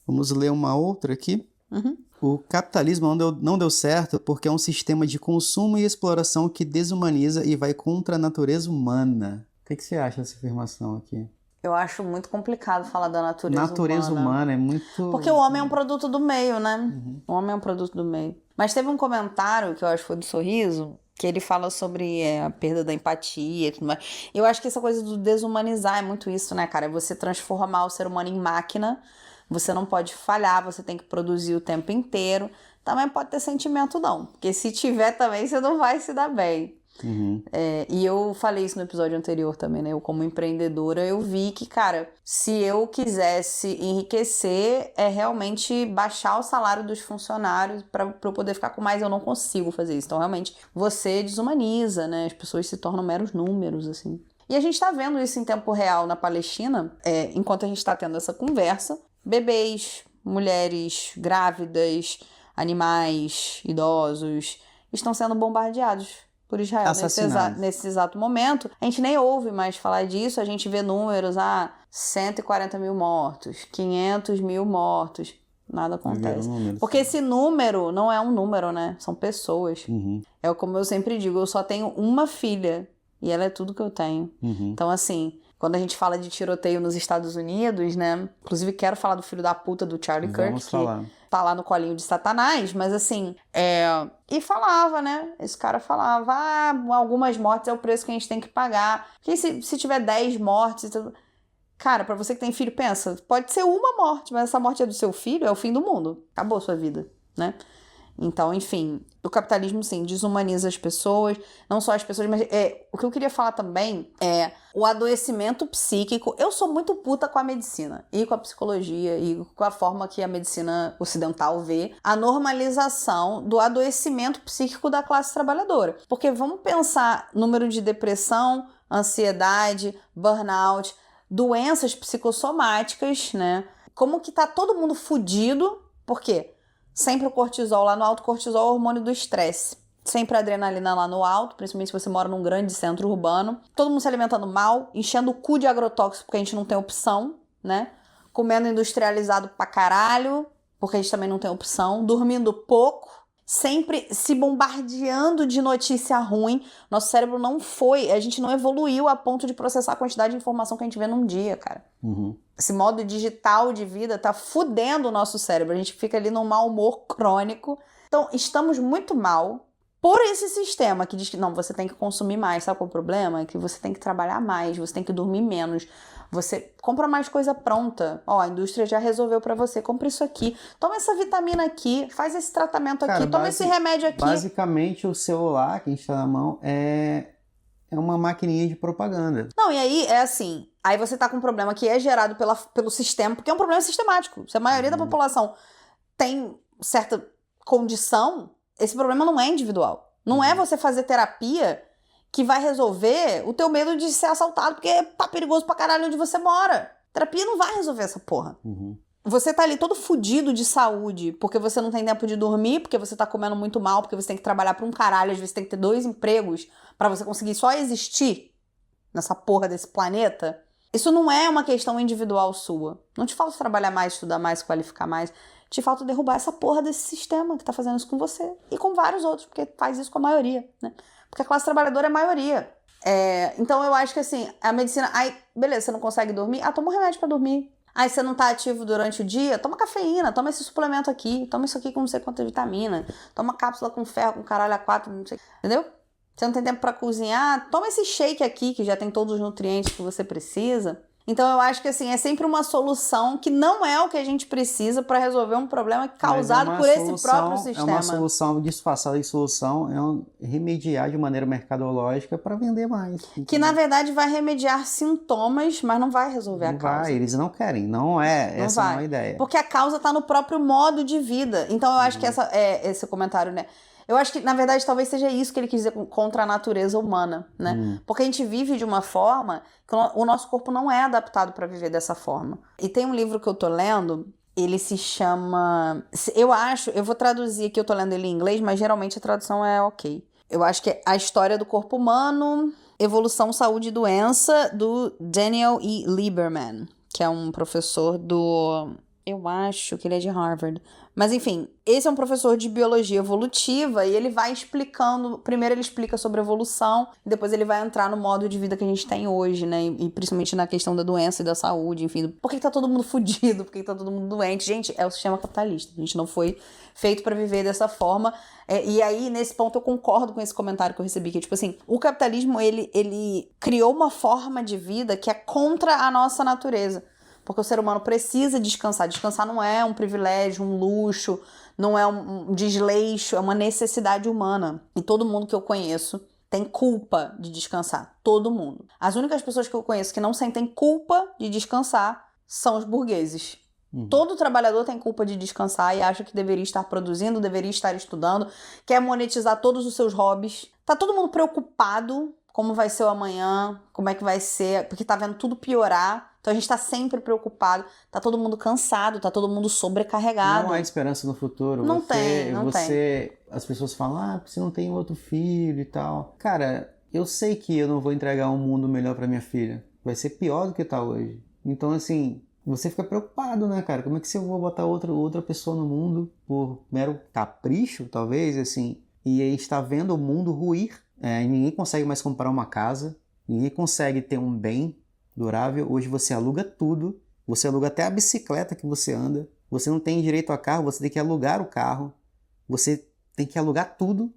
Vamos ler uma outra aqui. Uhum. O capitalismo não deu certo porque é um sistema de consumo e exploração que desumaniza e vai contra a natureza humana. O que você acha dessa afirmação aqui? Eu acho muito complicado falar da natureza humana é muito... Porque o homem é um produto do meio, né? Uhum. O homem é um produto do meio. Mas teve um comentário, que eu acho que foi do Sorriso, que ele fala sobre a perda da empatia e tudo mais. Eu acho que essa coisa do desumanizar é muito isso, né, cara? É você transformar o ser humano em máquina. Você não pode falhar, você tem que produzir o tempo inteiro. Também pode ter sentimento, não. Porque se tiver também, você não vai se dar bem. Uhum. E eu falei isso no episódio anterior também, né? Eu, como empreendedora, eu vi que, cara, se eu quisesse enriquecer, é realmente baixar o salário dos funcionários para eu poder ficar com mais. Eu não consigo fazer isso. Então, realmente, você desumaniza, né? As pessoas se tornam meros números, assim. E a gente tá vendo isso em tempo real na Palestina, enquanto a gente tá tendo essa conversa. Bebês, mulheres grávidas, animais, idosos, estão sendo bombardeados por Israel nesse exato momento. A gente nem ouve mais falar disso, a gente vê números, 140 mil mortos, 500 mil mortos, nada acontece. Porque esse número não é um número, né? São pessoas. Uhum. É como eu sempre digo, eu só tenho uma filha e ela é tudo que eu tenho. Uhum. Então, assim, quando a gente fala de tiroteio nos Estados Unidos, né? Inclusive, quero falar do filho da puta do Charlie Kirk, que tá lá no colinho de Satanás, mas assim, e falava, né? Esse cara falava, algumas mortes é o preço que a gente tem que pagar. Porque se tiver 10 mortes... Cara, pra você que tem filho, pensa, pode ser uma morte, mas essa morte é do seu filho, é o fim do mundo. Acabou a sua vida, né? Então, enfim, o capitalismo, sim, desumaniza as pessoas, não só as pessoas, mas o que eu queria falar também é o adoecimento psíquico. Eu sou muito puta com a medicina e com a psicologia e com a forma que a medicina ocidental vê a normalização do adoecimento psíquico da classe trabalhadora. Porque vamos pensar número de depressão, ansiedade, burnout, doenças psicossomáticas, né? Como que tá todo mundo fudido, por quê? Sempre o cortisol lá no alto, cortisol é o hormônio do estresse. Sempre a adrenalina lá no alto, principalmente se você mora num grande centro urbano. Todo mundo se alimentando mal, enchendo o cu de agrotóxico porque a gente não tem opção, né? Comendo industrializado pra caralho, porque a gente também não tem opção. Dormindo pouco, sempre se bombardeando de notícia ruim. Nosso cérebro a gente não evoluiu a ponto de processar a quantidade de informação que a gente vê num dia, cara. Esse modo digital de vida tá fudendo o nosso cérebro. A gente fica ali num mau humor crônico. Então, estamos muito mal por esse sistema que diz que não, você tem que consumir mais. Sabe qual é o problema? É que você tem que trabalhar mais, você tem que dormir menos. Você compra mais coisa pronta. Ó, a indústria já resolveu pra você. Compra isso aqui. Toma essa vitamina aqui. Faz esse tratamento aqui. Toma esse remédio aqui. Basicamente, o celular que a gente tá na mão é uma maquininha de propaganda. Não, e aí é assim, aí você tá com um problema que é gerado pelo sistema, porque é um problema sistemático. Se a maioria da população tem certa condição, esse problema não é individual. Não é você fazer terapia que vai resolver o teu medo de ser assaltado, porque tá perigoso pra caralho onde você mora. Terapia não vai resolver essa porra. Você tá ali todo fudido de saúde, porque você não tem tempo de dormir, porque você tá comendo muito mal, porque você tem que trabalhar pra um caralho, às vezes tem que ter 2 empregos pra você conseguir só existir nessa porra desse planeta. Isso não é uma questão individual sua. Não te falta trabalhar mais, estudar mais, qualificar mais. Te falta derrubar essa porra desse sistema que tá fazendo isso com você. E com vários outros, porque faz isso com a maioria, né? Porque a classe trabalhadora é a maioria. Então eu acho que assim, a medicina... Aí, beleza, você não consegue dormir? Toma um remédio pra dormir. Aí você não tá ativo durante o dia? Toma cafeína, toma esse suplemento aqui, toma isso aqui com não sei quanta vitamina, toma cápsula com ferro, com caralho A4, não sei. Entendeu? Você não tem tempo pra cozinhar? Toma esse shake aqui, que já tem todos os nutrientes que você precisa. Então eu acho que assim, é sempre uma solução que não é o que a gente precisa para resolver um problema causado por esse próprio sistema. É uma solução disfarçada de solução, remediar de maneira mercadológica para vender mais. Entendeu? Que na verdade vai remediar sintomas, mas não vai resolver a causa. Eles não querem, essa não é a ideia. Porque a causa tá no próprio modo de vida. Então eu acho que esse comentário, né? Eu acho que, na verdade, talvez seja isso que ele quis dizer contra a natureza humana, né? Porque a gente vive de uma forma que o nosso corpo não é adaptado para viver dessa forma. E tem um livro que eu tô lendo, ele se chama... eu vou traduzir aqui, eu tô lendo ele em inglês, mas geralmente a tradução é ok. Eu acho que é A História do Corpo Humano, Evolução, Saúde e Doença, do Daniel E. Lieberman, que é um professor eu acho que ele é de Harvard. Mas enfim, esse é um professor de biologia evolutiva e ele vai explicando... Primeiro ele explica sobre evolução, depois ele vai entrar no modo de vida que a gente tem hoje, né? E principalmente na questão da doença e da saúde, enfim. Por que tá todo mundo fudido? Por que tá todo mundo doente? Gente, é o sistema capitalista. A gente não foi feito pra viver dessa forma. E aí, nesse ponto, eu concordo com esse comentário que eu recebi, que tipo assim, o capitalismo, ele criou uma forma de vida que é contra a nossa natureza. Porque o ser humano precisa descansar. Descansar não é um privilégio, um luxo, não é um desleixo, é uma necessidade humana. E todo mundo que eu conheço tem culpa de descansar. Todo mundo. As únicas pessoas que eu conheço que não sentem culpa de descansar são os burgueses. Todo trabalhador tem culpa de descansar e acha que deveria estar produzindo, deveria estar estudando, quer monetizar todos os seus hobbies. Tá todo mundo preocupado como vai ser o amanhã, como é que vai ser, porque tá vendo tudo piorar. Então a gente tá sempre preocupado, tá todo mundo cansado, tá todo mundo sobrecarregado. Não há esperança no futuro. Não tem. As pessoas falam, você não tem outro filho e tal. Cara, eu sei que eu não vou entregar um mundo melhor pra minha filha. Vai ser pior do que tá hoje. Então, assim, você fica preocupado, né, cara? Como é que eu vou botar outra pessoa no mundo por mero capricho, talvez, assim? E a gente tá vendo o mundo ruir. Ninguém consegue mais comprar uma casa, ninguém consegue ter um bem durável. Hoje você aluga tudo, você aluga até a bicicleta que você anda, você não tem direito a carro, você tem que alugar o carro, você tem que alugar tudo,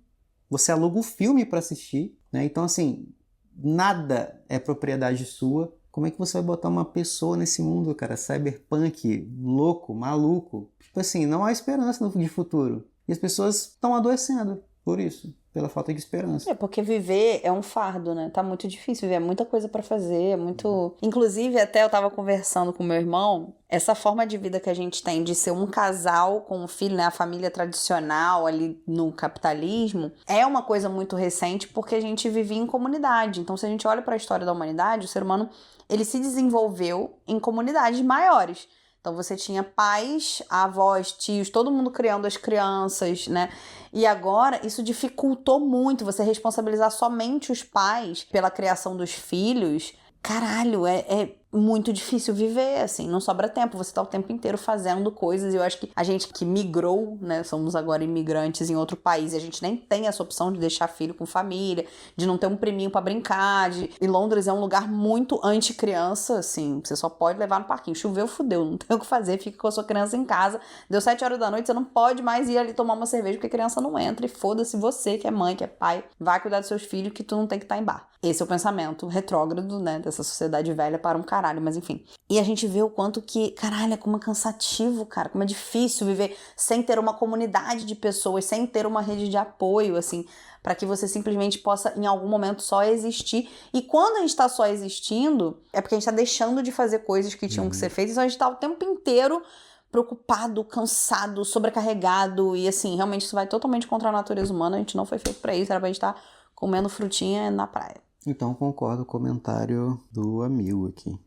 você aluga o filme para assistir, né? Então assim, nada é propriedade sua, Como é que você vai botar uma pessoa nesse mundo, cara, cyberpunk, louco, maluco? Tipo assim, não há esperança de futuro. E as pessoas estão adoecendo por isso, pela falta de esperança. É porque viver é um fardo, né? Tá muito difícil viver, é muita coisa pra fazer, é muito... Inclusive, até eu tava conversando com meu irmão, essa forma de vida que a gente tem de ser um casal com um filho, né? A família tradicional ali no capitalismo, é uma coisa muito recente porque a gente vivia em comunidade. Então, se a gente olha pra história da humanidade, o ser humano, ele se desenvolveu em comunidades maiores. Então você tinha pais, avós, tios, todo mundo criando as crianças, né? E agora isso dificultou muito, você responsabilizar somente os pais pela criação dos filhos. Caralho, é muito difícil viver, assim, não sobra tempo, você tá o tempo inteiro fazendo coisas, e eu acho que a gente que migrou, né, somos agora imigrantes em outro país, e a gente nem tem essa opção de deixar filho com família, de não ter um priminho pra brincar, e Londres é um lugar muito anti-criança, assim, você só pode levar no parquinho, choveu, fudeu, não tem o que fazer, fica com a sua criança em casa, deu 7 horas da noite, você não pode mais ir ali tomar uma cerveja porque a criança não entra, e foda-se você, que é mãe, que é pai, vai cuidar dos seus filhos, que tu não tem que estar em bar. Esse é o pensamento retrógrado, né, dessa sociedade velha para um caralho, mas enfim. E a gente vê o quanto que, caralho, é como é cansativo, cara, como é difícil viver sem ter uma comunidade de pessoas, sem ter uma rede de apoio, assim, para que você simplesmente possa, em algum momento, só existir. E quando a gente tá só existindo, é porque a gente tá deixando de fazer coisas que tinham que ser feitas, então a gente tá o tempo inteiro preocupado, cansado, sobrecarregado, e assim, realmente isso vai totalmente contra a natureza humana, a gente não foi feito para isso, era pra gente estar comendo frutinha na praia. Então concordo com o comentário do amigo aqui.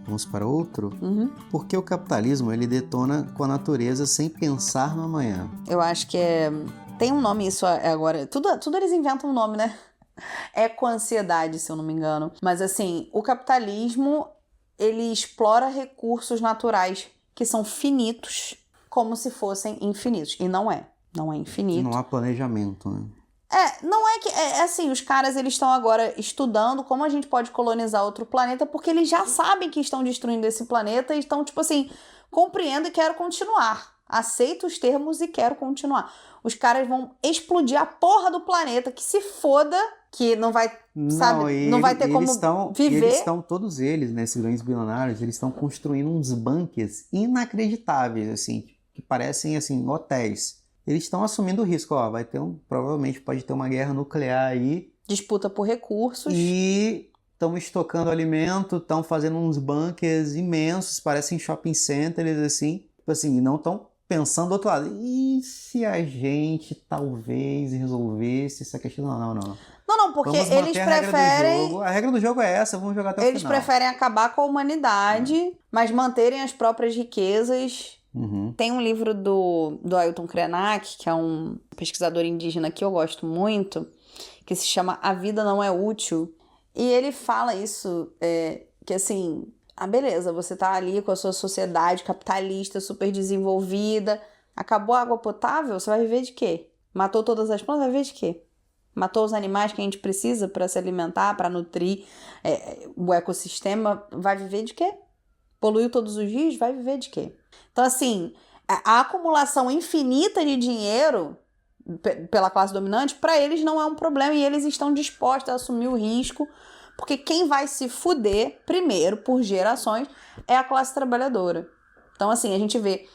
Vamos para outro? Porque o capitalismo ele detona com a natureza sem pensar no amanhã. Eu acho que tem um nome isso agora. Tudo eles inventam um nome, né? Ecoansiedade, se eu não me engano. Mas assim, o capitalismo ele explora recursos naturais que são finitos como se fossem infinitos. E não é. Não é infinito. Não há planejamento, né? Não é que... É assim, os caras, eles estão agora estudando como a gente pode colonizar outro planeta, porque eles já sabem que estão destruindo esse planeta e estão, tipo assim, compreendo e quero continuar. Aceito os termos e quero continuar. Os caras vão explodir a porra do planeta, que se foda, que não vai, não vai ter como viver. Eles estão, todos eles, né, esses grandes bilionários, eles estão construindo uns bunkers inacreditáveis, assim, que parecem, assim, hotéis. Eles estão assumindo o risco, ó, provavelmente pode ter uma guerra nuclear aí. Disputa por recursos. E estão estocando alimento, estão fazendo uns bunkers imensos, parecem shopping centers, assim. Tipo assim, não estão pensando do outro lado. E se a gente talvez resolvesse essa questão? Não, porque eles preferem... A regra do jogo é essa, vamos jogar até o final. Eles preferem acabar com a humanidade, mas manterem as próprias riquezas. Tem um livro do Ailton Krenak, que é um pesquisador indígena que eu gosto muito, que se chama A Vida Não É Útil. E ele fala isso, que assim, beleza, você tá ali com a sua sociedade capitalista super desenvolvida, acabou a água potável, você vai viver de quê? Matou todas as plantas, vai viver de quê? Matou os animais que a gente precisa para se alimentar, para nutrir o ecossistema, vai viver de quê? Poluiu todos os rios, vai viver de quê? Então, assim, a acumulação infinita de dinheiro pela classe dominante, para eles não é um problema e eles estão dispostos a assumir o risco, porque quem vai se fuder primeiro, por gerações, é a classe trabalhadora. Então, assim, a gente vê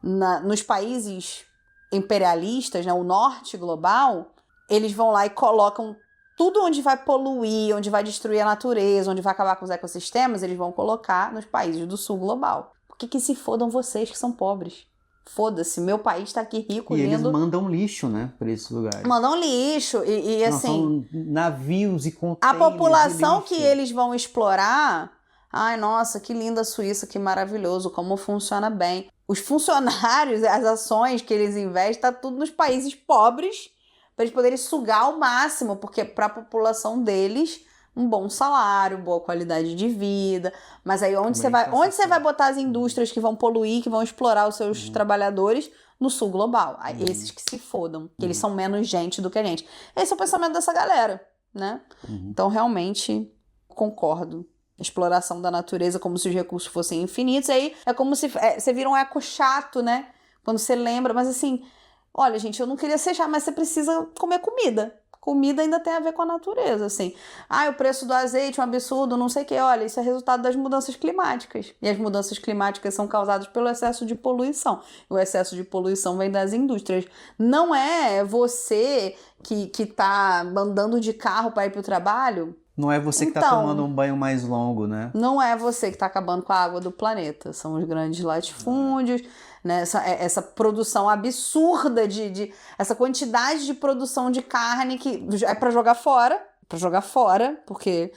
nos países imperialistas, né, o norte global, eles vão lá e colocam tudo onde vai poluir, onde vai destruir a natureza, onde vai acabar com os ecossistemas, eles vão colocar nos países do sul global. Por que se fodam vocês que são pobres? Foda-se, meu país tá aqui rico, lindo. E eles mandam lixo, né, pra esses lugares. Mandam lixo e assim... São navios e containers. A população que eles vão explorar... Ai, nossa, que linda a Suíça, que maravilhoso, como funciona bem. Os funcionários, as ações que eles investem, tá tudo nos países pobres, para eles poderem sugar ao máximo, porque para a população deles, um bom salário, boa qualidade de vida. Mas aí onde você vai botar as indústrias que vão poluir, que vão explorar os seus trabalhadores? No sul global. Aí esses que se fodam, que eles são menos gente do que a gente. Esse é o pensamento dessa galera, né? Então, realmente, concordo. Exploração da natureza como se os recursos fossem infinitos. Aí é como se você vira um eco chato, né? Quando você lembra, mas assim... Olha, gente, eu não queria ser chato, mas você precisa comer comida. Comida ainda tem a ver com a natureza, assim. O preço do azeite é um absurdo, não sei o quê. Olha, isso é resultado das mudanças climáticas. E as mudanças climáticas são causadas pelo excesso de poluição. O excesso de poluição vem das indústrias. Não é você que tá andando de carro para ir para o trabalho. Não é você que tá tomando um banho mais longo, né? Não é você que tá acabando com a água do planeta. São os grandes latifúndios, né? Essa produção absurda essa quantidade de produção de carne que é para jogar fora, porque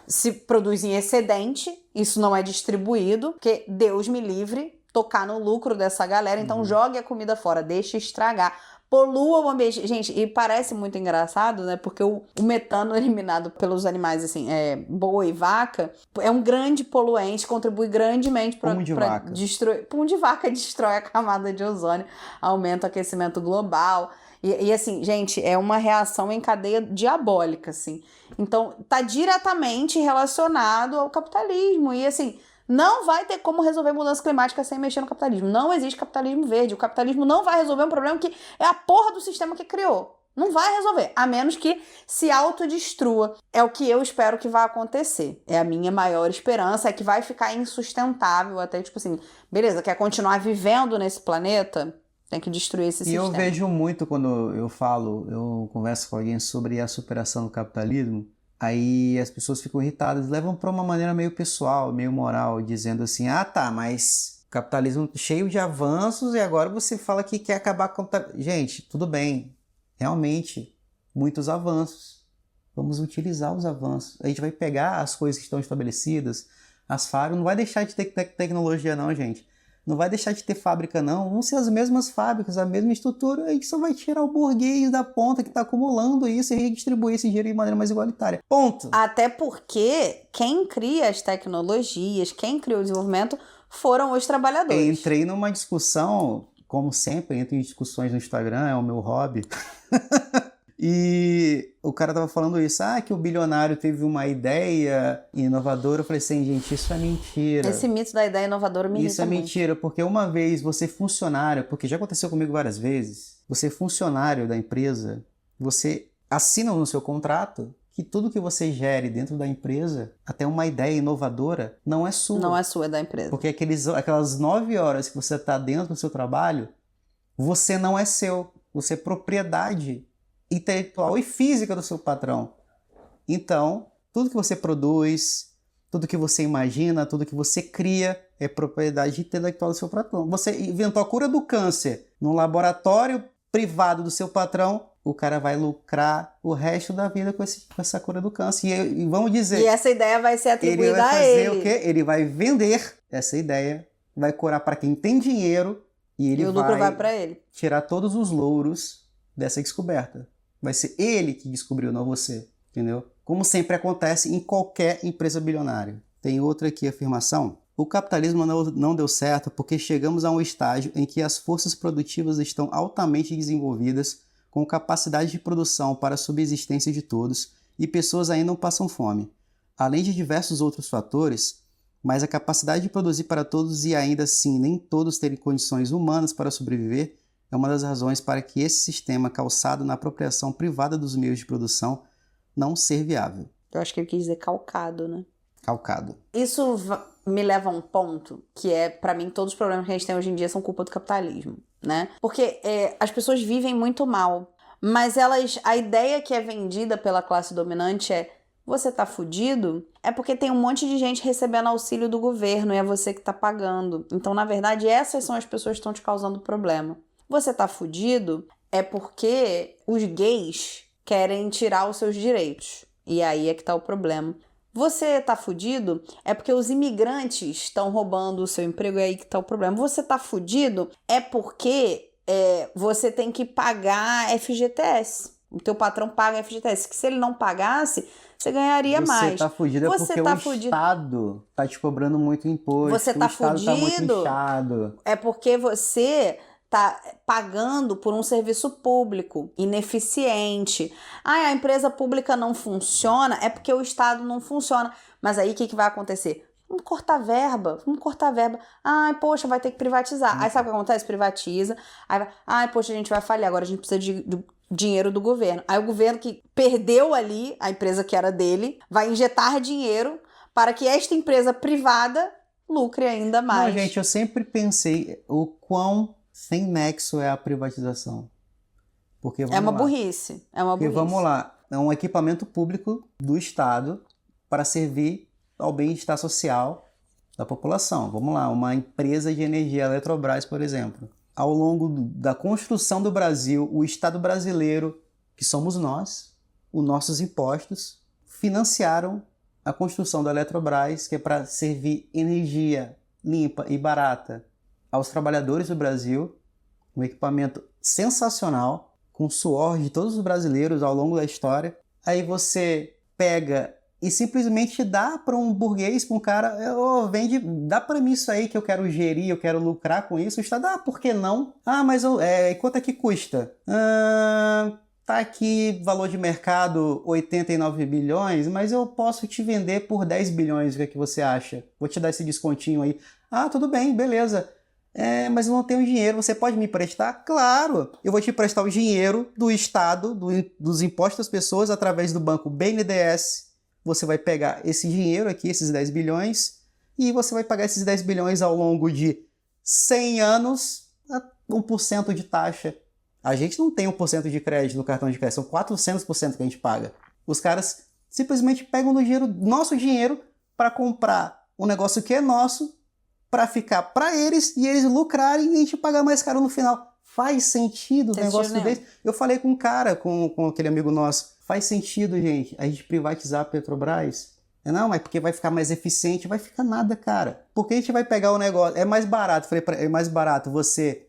se produz em excedente, isso não é distribuído, porque Deus me livre tocar no lucro dessa galera, então jogue a comida fora, deixe estragar. Polua o ambiente. Gente, e parece muito engraçado, né? Porque o metano eliminado pelos animais, assim, boi e vaca, é um grande poluente, contribui grandemente para destruir. Pum de vaca destrói a camada de ozônio, aumenta o aquecimento global. E assim, gente, é uma reação em cadeia diabólica, assim. Então, tá diretamente relacionado ao capitalismo. E assim, não vai ter como resolver mudança climática sem mexer no capitalismo. Não existe capitalismo verde. O capitalismo não vai resolver um problema que é a porra do sistema que criou. Não vai resolver, a menos que se autodestrua. É o que eu espero que vai acontecer. É a minha maior esperança, é que vai ficar insustentável até, tipo assim, beleza, quer continuar vivendo nesse planeta? Tem que destruir esse sistema. E eu vejo muito quando eu converso com alguém sobre a superação do capitalismo, aí as pessoas ficam irritadas, levam para uma maneira meio pessoal, meio moral, dizendo assim, mas o capitalismo cheio de avanços e agora você fala que quer acabar com o capitalismo. Gente, tudo bem, realmente, muitos avanços. Vamos utilizar os avanços. A gente vai pegar as coisas que estão estabelecidas, as fábricas, não vai deixar de ter tecnologia não, gente. Não vai deixar de ter fábrica, não. Vão ser as mesmas fábricas, a mesma estrutura. Aí só vai tirar o burguês da ponta que está acumulando isso e redistribuir esse dinheiro de maneira mais igualitária. Ponto. Até porque quem cria as tecnologias, quem cria o desenvolvimento, foram os trabalhadores. Entrei numa discussão, como sempre, entre discussões no Instagram, é o meu hobby. E o cara tava falando isso, que o bilionário teve uma ideia inovadora. Eu falei assim, gente, isso é mentira. Esse mito da ideia inovadora me irrita Isso é mentira, porque uma vez você funcionário, porque já aconteceu comigo várias vezes, você funcionário da empresa, você assina no seu contrato que tudo que você gere dentro da empresa, até uma ideia inovadora, não é sua. Não é sua, é da empresa. Porque aquelas 9 horas que você está dentro do seu trabalho, você não é seu, você é propriedade intelectual e física do seu patrão. Então, tudo que você produz, tudo que você imagina, tudo que você cria é propriedade intelectual do seu patrão. Você inventou a cura do câncer num laboratório privado do seu patrão, o cara vai lucrar o resto da vida com essa cura do câncer. E vamos dizer... E essa ideia vai ser atribuída a ele. Ele vai fazer o quê? Ele vai vender essa ideia, vai curar para quem tem dinheiro e o lucro vai para ele. Tirar todos os louros dessa descoberta. Vai ser ele que descobriu, não você, entendeu? Como sempre acontece em qualquer empresa bilionária. Tem outra aqui, afirmação. O capitalismo não deu certo porque chegamos a um estágio em que as forças produtivas estão altamente desenvolvidas, com capacidade de produção para a subsistência de todos, e pessoas ainda não passam fome. Além de diversos outros fatores, mas a capacidade de produzir para todos e ainda assim nem todos terem condições humanas para sobreviver é uma das razões para que esse sistema calçado na apropriação privada dos meios de produção não ser viável. Eu acho que ele quis dizer calcado, né? Calcado. Isso me leva a um ponto que para mim, todos os problemas que a gente tem hoje em dia são culpa do capitalismo, né? Porque as pessoas vivem muito mal, mas a ideia que é vendida pela classe dominante é: você tá fudido? É porque tem um monte de gente recebendo auxílio do governo e é você que tá pagando. Então, na verdade, essas são as pessoas que estão te causando problema. Você tá fudido é porque os gays querem tirar os seus direitos. E aí é que tá o problema. Você tá fudido é porque os imigrantes estão roubando o seu emprego e aí que tá o problema. Você tá fudido é porque você tem que pagar FGTS. O teu patrão paga FGTS. Que se ele não pagasse, você ganharia mais. Você tá fudido é porque o Estado tá te cobrando muito imposto. Você tá fudido tá muito inchado. É porque você tá pagando por um serviço público ineficiente. A empresa pública não funciona, é porque o Estado não funciona. Mas aí o que vai acontecer? Vamos cortar verba. Ai, poxa, vai ter que privatizar. Aí sabe o que acontece? Privatiza. Aí vai, ai, poxa, a gente vai falhar. Agora a gente precisa de dinheiro do governo. Aí o governo que perdeu ali, a empresa que era dele, vai injetar dinheiro para que esta empresa privada lucre ainda mais. Não, gente, eu sempre pensei o quão sem nexo é a privatização. Porque, é uma burrice. Porque, vamos lá, é um equipamento público do Estado para servir ao bem-estar social da população. Vamos lá, uma empresa de energia, a Eletrobras, por exemplo. Ao longo da construção do Brasil, o Estado brasileiro, que somos nós, os nossos impostos, financiaram a construção da Eletrobras, que é para servir energia limpa e barata aos trabalhadores do Brasil, um equipamento sensacional, com suor de todos os brasileiros ao longo da história. Aí você pega e simplesmente dá para um burguês, para um cara, dá para mim isso aí que eu quero gerir, eu quero lucrar com isso. O Estado, por que não? Mas quanto é que custa? Tá aqui, valor de mercado 89 bilhões, mas eu posso te vender por 10 bilhões, o que é que você acha? Vou te dar esse descontinho aí. Tudo bem, beleza. Mas eu não tenho dinheiro, você pode me emprestar? Claro! Eu vou te emprestar o dinheiro do Estado, dos impostos das pessoas, através do banco BNDES. Você vai pegar esse dinheiro aqui, esses 10 bilhões, e você vai pagar esses 10 bilhões ao longo de 100 anos a 1% de taxa. A gente não tem 1% de crédito no cartão de crédito, são 400% que a gente paga. Os caras simplesmente pegam nosso dinheiro para comprar um negócio que é nosso, para ficar para eles e eles lucrarem e a gente pagar mais caro no final. Faz sentido um negócio desse? Eu falei com um cara, com aquele amigo nosso, faz sentido, gente, a gente privatizar a Petrobras? Não, mas porque vai ficar mais eficiente. Vai ficar nada, cara. Porque a gente vai pegar o negócio, é mais barato, é mais barato você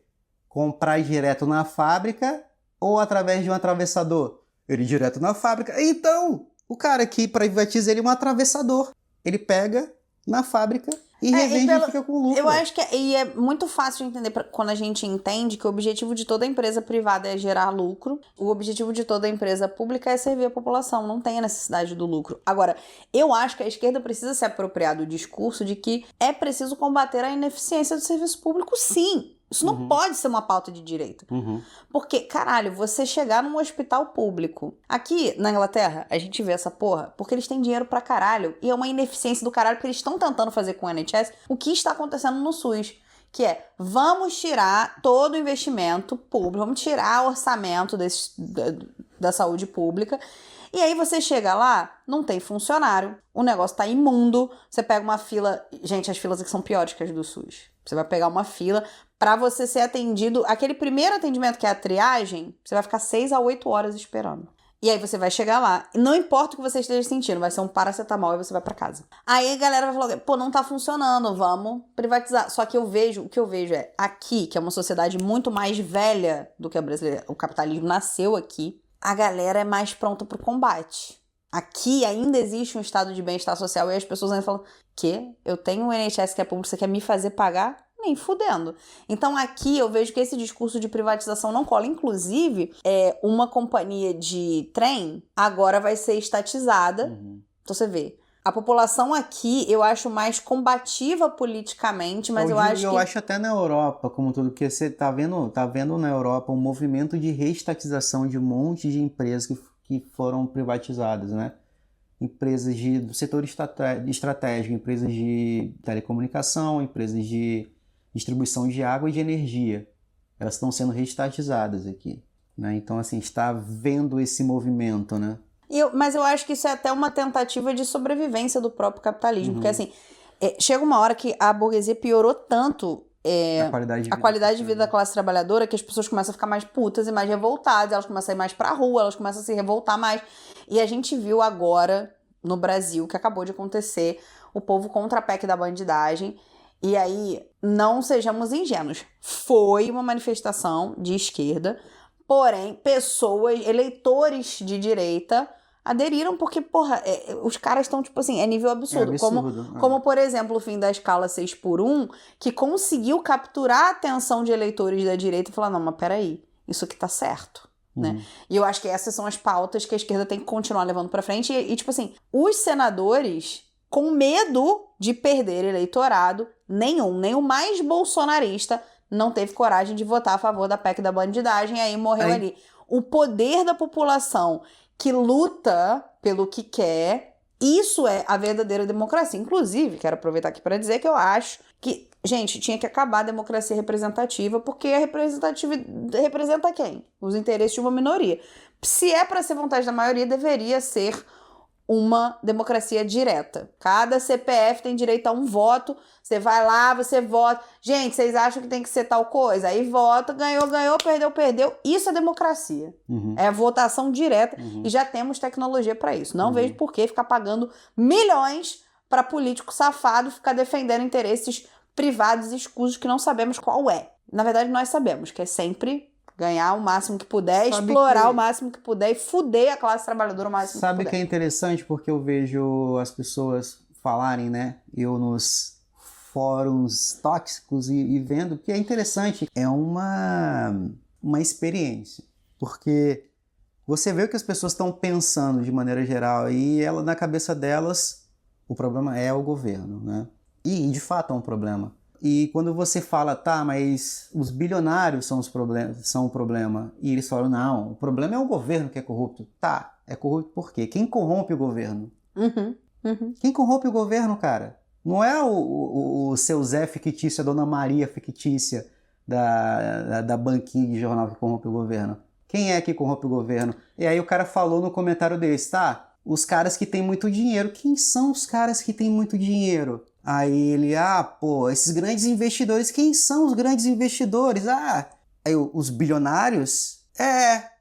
comprar direto na fábrica ou através de um atravessador? Ele direto na fábrica. Então, o cara que privatiza ele é um atravessador. Ele pega na fábrica e revende e fica com lucro. Eu acho que é muito fácil de entender quando a gente entende que o objetivo de toda empresa privada é gerar lucro. O objetivo de toda empresa pública é servir a população, não tem a necessidade do lucro. Agora, eu acho que a esquerda precisa se apropriar do discurso de que é preciso combater a ineficiência do serviço público, sim. Isso não pode ser uma pauta de direita. Porque, caralho, você chegar num hospital público... Aqui, na Inglaterra, a gente vê essa porra porque eles têm dinheiro pra caralho. E é uma ineficiência do caralho porque eles estão tentando fazer com o NHS o que está acontecendo no SUS. Que é, vamos tirar todo o investimento público, vamos tirar o orçamento da saúde pública. E aí você chega lá, não tem funcionário, o negócio tá imundo, você pega uma fila... Gente, as filas aqui são piores que as do SUS. Você vai pegar uma fila... Pra você ser atendido, aquele primeiro atendimento que é a triagem, você vai ficar 6 a 8 horas esperando. E aí você vai chegar lá, não importa o que você esteja sentindo, vai ser um paracetamol e você vai pra casa. Aí a galera vai falar, não tá funcionando, vamos privatizar. Só que o que eu vejo é, aqui, que é uma sociedade muito mais velha do que a brasileira, o capitalismo nasceu aqui, a galera é mais pronta pro combate. Aqui ainda existe um estado de bem-estar social e as pessoas ainda falam, eu tenho um NHS que é público, você quer me fazer pagar? Nem fudendo. Então aqui eu vejo que esse discurso de privatização não cola. Inclusive, uma companhia de trem agora vai ser estatizada. Então você vê. A população aqui eu acho mais combativa politicamente, mas eu acho até na Europa, como tudo, porque você tá vendo na Europa um movimento de reestatização de um monte de empresas que foram privatizadas, né? Empresas do setor estratégico, empresas de telecomunicação, empresas de distribuição de água e de energia. Elas estão sendo reestatizadas aqui, né? Então, assim, está vendo esse movimento, né? Mas eu acho que isso é até uma tentativa de sobrevivência do próprio capitalismo, porque, assim, chega uma hora que a burguesia piorou tanto a qualidade de vida da classe trabalhadora que as pessoas começam a ficar mais putas e mais revoltadas, elas começam a ir mais pra rua, elas começam a se revoltar mais. E a gente viu agora, no Brasil, que acabou de acontecer, o povo contra a PEC da bandidagem. E aí, não sejamos ingênuos. Foi uma manifestação de esquerda, porém, eleitores de direita aderiram porque, os caras estão, tipo assim, é nível absurdo. Como, por exemplo, o fim da escala 6x1, que conseguiu capturar a atenção de eleitores da direita e falar, não, mas peraí, isso aqui tá certo. Né? E eu acho que essas são as pautas que a esquerda tem que continuar levando pra frente. E tipo assim, os senadores com medo de perder eleitorado, nem o mais bolsonarista não teve coragem de votar a favor da PEC da bandidagem, e aí morreu ali. O poder da população que luta pelo que quer, isso é a verdadeira democracia. Inclusive, quero aproveitar aqui para dizer que eu acho que, gente, tinha que acabar a democracia representativa, porque a representativa representa quem? Os interesses de uma minoria. Se é para ser vontade da maioria, deveria ser uma democracia direta. Cada CPF tem direito a um voto, você vai lá, você vota. Gente, vocês acham que tem que ser tal coisa? Aí vota, ganhou, perdeu. Isso é democracia. É votação direta e já temos tecnologia para isso. Não vejo por que ficar pagando milhões para político safado ficar defendendo interesses privados e escusos que não sabemos qual é. Na verdade, nós sabemos que é sempre ganhar o máximo que puder, explorar o máximo que puder e fuder a classe trabalhadora o máximo que puder. Sabe que é interessante porque eu vejo as pessoas falarem, né? Eu nos fóruns tóxicos e vendo que é interessante. É uma experiência. Porque você vê o que as pessoas estão pensando de maneira geral e ela, na cabeça delas, o problema é o governo, né? E de fato é um problema. E quando você fala, tá, mas os bilionários são o problema, e eles falam, não, o problema é o governo que é corrupto. Tá, é corrupto por quê? Quem corrompe o governo? Quem corrompe o governo, cara? Não é o seu Zé fictício, a Dona Maria fictícia da banquinha de jornal que corrompe o governo. Quem é que corrompe o governo? E aí o cara falou no comentário deles, tá, os caras que têm muito dinheiro. Quem são os caras que têm muito dinheiro? Aí ele, esses grandes investidores, quem são os grandes investidores? Aí os bilionários?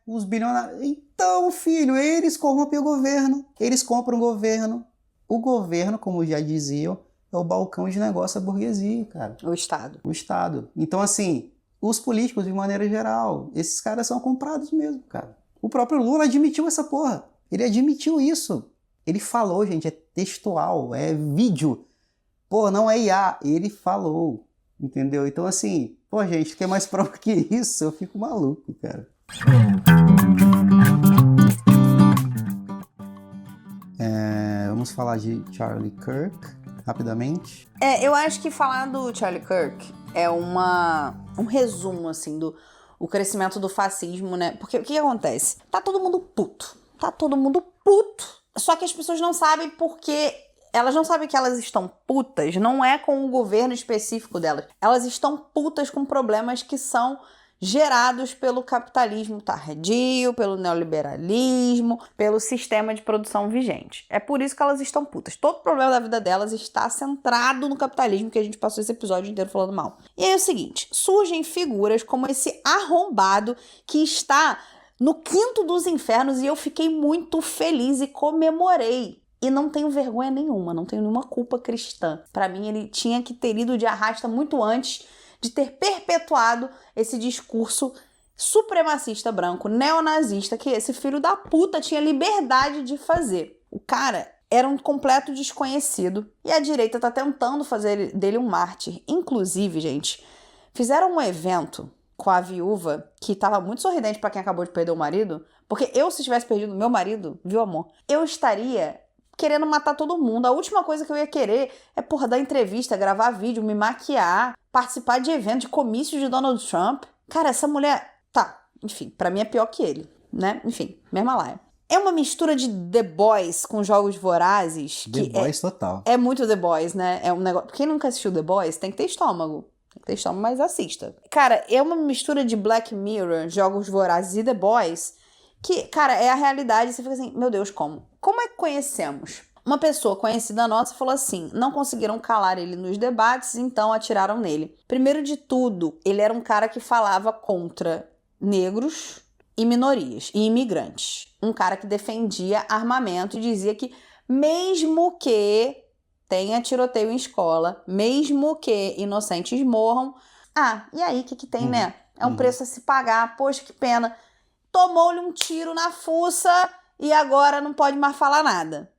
Os bilionários. Então, filho, eles corrompem o governo, eles compram o governo. O governo, como já diziam, é o balcão de negócio da burguesia, cara. O Estado. O Estado. Então, assim, os políticos, de maneira geral, esses caras são comprados mesmo, cara. O próprio Lula admitiu essa porra. Ele admitiu isso. Ele falou, gente, é textual, é vídeo. Pô, não é IA, ele falou, entendeu? Então, assim, gente, quer mais prova que isso? Eu fico maluco, cara. Vamos falar de Charlie Kirk, rapidamente. Eu acho que falar do Charlie Kirk é um resumo, assim, do o crescimento do fascismo, né? Porque o que acontece? Tá todo mundo puto. Só que as pessoas não sabem porque... Elas não sabem que elas estão putas, não é com o governo específico delas. Elas estão putas com problemas que são gerados pelo capitalismo tardio, pelo neoliberalismo, pelo sistema de produção vigente. É por isso que elas estão putas. Todo problema da vida delas está centrado no capitalismo, que a gente passou esse episódio inteiro falando mal. E aí é o seguinte, surgem figuras como esse arrombado que está no quinto dos infernos e eu fiquei muito feliz e comemorei. E não tenho vergonha nenhuma, não tenho nenhuma culpa cristã. Para mim, ele tinha que ter ido de arrasta muito antes de ter perpetuado esse discurso supremacista branco, neonazista, que esse filho da puta tinha liberdade de fazer. O cara era um completo desconhecido e a direita tá tentando fazer dele um mártir. Inclusive, gente, fizeram um evento com a viúva que tava muito sorridente para quem acabou de perder o marido, porque eu, se tivesse perdido meu marido, viu, amor? Eu estaria querendo matar todo mundo. A última coisa que eu ia querer é, dar entrevista, gravar vídeo, me maquiar, participar de eventos, de comícios de Donald Trump. Cara, essa mulher... Tá, enfim, pra mim é pior que ele, né? Enfim, mesma laia. É uma mistura de The Boys com Jogos Vorazes. The Boys total. É muito The Boys, né? É um negócio... Quem nunca assistiu The Boys tem que ter estômago. Tem que ter estômago, mas assista. Cara, é uma mistura de Black Mirror, Jogos Vorazes e The Boys... que, cara, é a realidade. Você fica assim, meu Deus, como? Como é que conhecemos? Uma pessoa conhecida nossa falou assim, não conseguiram calar ele nos debates, então atiraram nele. Primeiro de tudo, ele era um cara que falava contra negros e minorias e imigrantes. Um cara que defendia armamento e dizia que mesmo que tenha tiroteio em escola, mesmo que inocentes morram, e aí, o que tem, né? É um preço a se pagar, poxa, que pena. Tomou-lhe um tiro na fuça e agora não pode mais falar nada.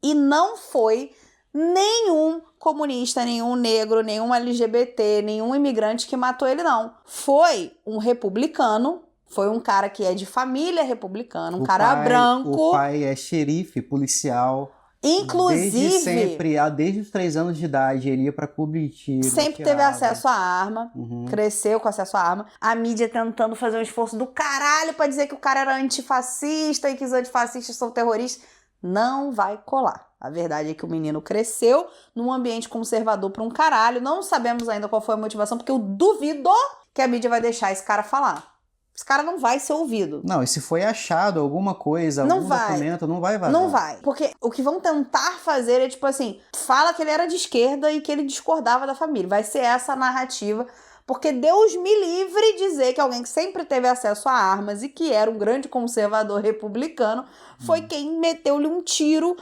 E não foi nenhum comunista, nenhum negro, nenhum LGBT, nenhum imigrante que matou ele, não. Foi um republicano, foi um cara que é de família republicana, um cara branco. O pai é xerife, policial. Inclusive, desde os 3 anos de idade, ele ia pra clube de tiro. Sempre teve acesso à arma, Uhum. cresceu com acesso à arma. A mídia tentando fazer um esforço do caralho pra dizer que o cara era antifascista e que os antifascistas são terroristas. Não vai colar. A verdade é que o menino cresceu num ambiente conservador pra um caralho. Não sabemos ainda qual foi a motivação, porque eu duvido que a mídia vai deixar esse cara falar. Esse cara não vai ser ouvido. Não, e se foi achado alguma coisa, Não algum vai. documento, não vai vazar. Não vai. Porque o que vão tentar fazer é tipo assim, fala que ele era de esquerda e que ele discordava da família. Vai ser essa a narrativa. Porque Deus me livre dizer que alguém que sempre teve acesso a armas e que era um grande conservador republicano foi quem meteu-lhe um tiro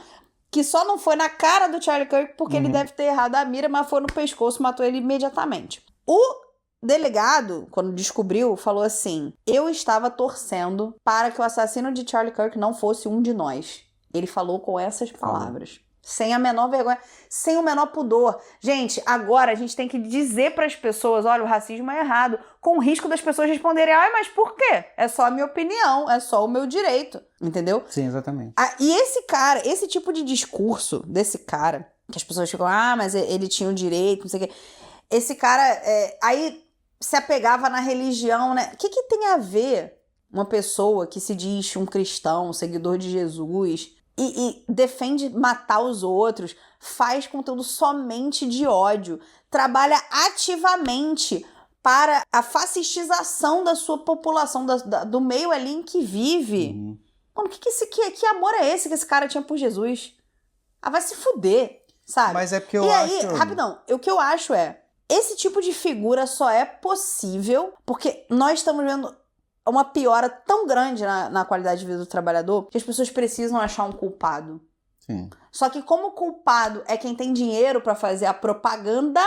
que só não foi na cara do Charlie Kirk porque ele deve ter errado a mira, mas foi no pescoço e matou ele imediatamente. O delegado, quando descobriu, falou assim: eu estava torcendo para que o assassino de Charlie Kirk não fosse um de nós. Ele falou com essas palavras. Sem a menor vergonha, sem o menor pudor. Gente, agora a gente tem que dizer para as pessoas, olha, o racismo é errado, com o risco das pessoas responderem, mas por quê? É só a minha opinião, é só o meu direito, entendeu? Sim, exatamente. E esse cara, esse tipo de discurso desse cara, que as pessoas ficam, mas ele tinha o direito, não sei o quê. Esse cara, aí se apegava na religião, né? O que tem a ver uma pessoa que se diz um cristão, um seguidor de Jesus e defende matar os outros, faz conteúdo somente de ódio, trabalha ativamente para a fascistização da sua população, do meio ali em que vive? Mano, que amor é esse que esse cara tinha por Jesus? Vai se fuder, sabe? Mas é porque eu acho... acho... E aí, rapidão, o que eu acho esse tipo de figura só é possível porque nós estamos vendo uma piora tão grande na qualidade de vida do trabalhador que as pessoas precisam achar um culpado. Sim. Só que como o culpado é quem tem dinheiro para fazer a propaganda,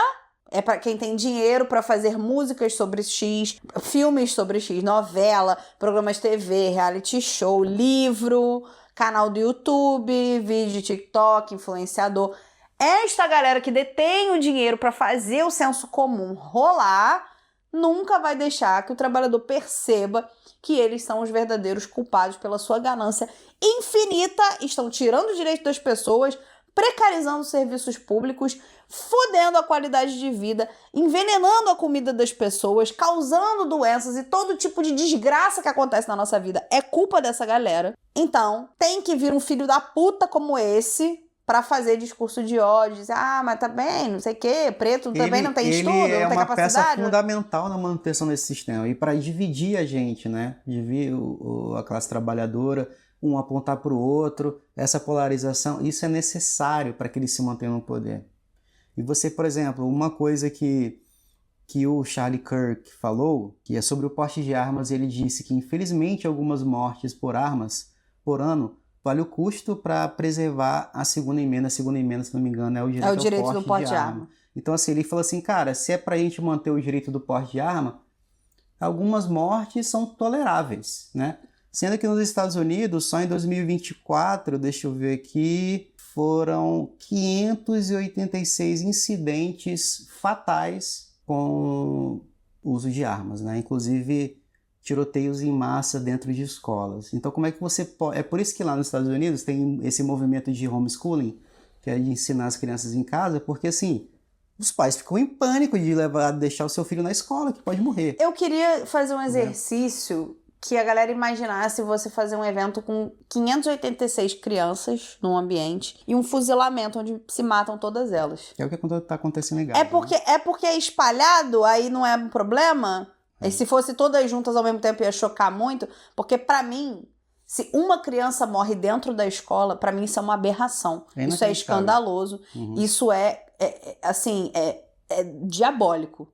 é para quem tem dinheiro para fazer músicas sobre X, filmes sobre X, novela, programas de TV, reality show, livro, canal do YouTube, vídeo de TikTok, influenciador. Esta galera que detém o dinheiro para fazer o senso comum rolar nunca vai deixar que o trabalhador perceba que eles são os verdadeiros culpados pela sua ganância infinita, estão tirando o direito das pessoas, precarizando os serviços públicos, fodendo a qualidade de vida, envenenando a comida das pessoas, causando doenças e todo tipo de desgraça que acontece na nossa vida é culpa dessa galera. Então, tem que vir um filho da puta como esse pra fazer discurso de ódio, dizer, mas tá bem, não sei o quê, preto também não tem estudo, não tem capacidade. Ele é uma peça fundamental na manutenção desse sistema. E para dividir a gente, né? Dividir a classe trabalhadora, um apontar para o outro, essa polarização, isso é necessário para que eles se mantenham no poder. E você, por exemplo, uma coisa que o Charlie Kirk falou, que é sobre o porte de armas, ele disse que infelizmente algumas mortes por armas por ano vale o custo para preservar a segunda emenda. A segunda emenda, se não me engano, é o direito do porte de arma. Então, assim, ele falou assim, cara, se é pra gente manter o direito do porte de arma, algumas mortes são toleráveis, né? Sendo que nos Estados Unidos, só em 2024, deixa eu ver aqui, foram 586 incidentes fatais com uso de armas, né? Inclusive tiroteios em massa dentro de escolas. Então, como é que você pode... É por isso que lá nos Estados Unidos tem esse movimento de homeschooling, que é de ensinar as crianças em casa, porque, assim, os pais ficam em pânico de deixar o seu filho na escola, que pode morrer. Eu queria fazer um exercício que a galera imaginasse você fazer um evento com 586 crianças num ambiente e um fuzilamento onde se matam todas elas. É o que está acontecendo em Gaza. É porque é espalhado, aí não é um problema... E se fosse todas juntas ao mesmo tempo ia chocar muito, porque pra mim, se uma criança morre dentro da escola, pra mim isso é uma aberração. Isso é escandaloso. Isso é diabólico,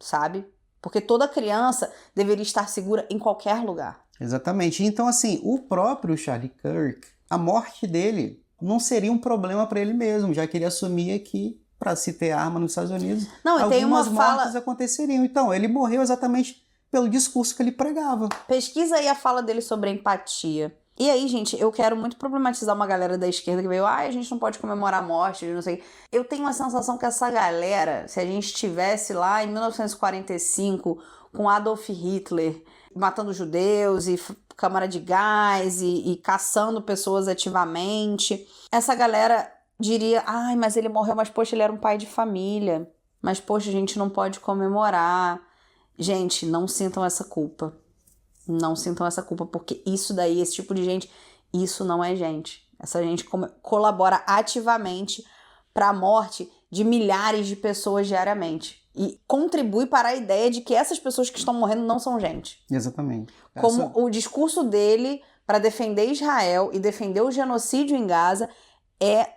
sabe? Porque toda criança deveria estar segura em qualquer lugar. Exatamente. Então, assim, o próprio Charlie Kirk, a morte dele não seria um problema pra ele mesmo, já que ele assumia que para se ter arma nos Estados Unidos, algumas mortes aconteceriam. Então, ele morreu exatamente pelo discurso que ele pregava. Pesquisa aí a fala dele sobre a empatia. E aí, gente, eu quero muito problematizar uma galera da esquerda que veio, a gente não pode comemorar a morte, não sei. Eu tenho uma sensação que essa galera, se a gente estivesse lá em 1945 com Adolf Hitler matando judeus e câmara de gás e caçando pessoas ativamente. Essa galera diria, ai, mas ele morreu, mas poxa, ele era um pai de família. Mas poxa, a gente não pode comemorar. Gente, não sintam essa culpa. Não sintam essa culpa, porque isso daí, esse tipo de gente, isso não é gente. Essa gente colabora ativamente para a morte de milhares de pessoas diariamente. E contribui para a ideia de que essas pessoas que estão morrendo não são gente. Exatamente. Como o discurso dele para defender Israel e defender o genocídio em Gaza é,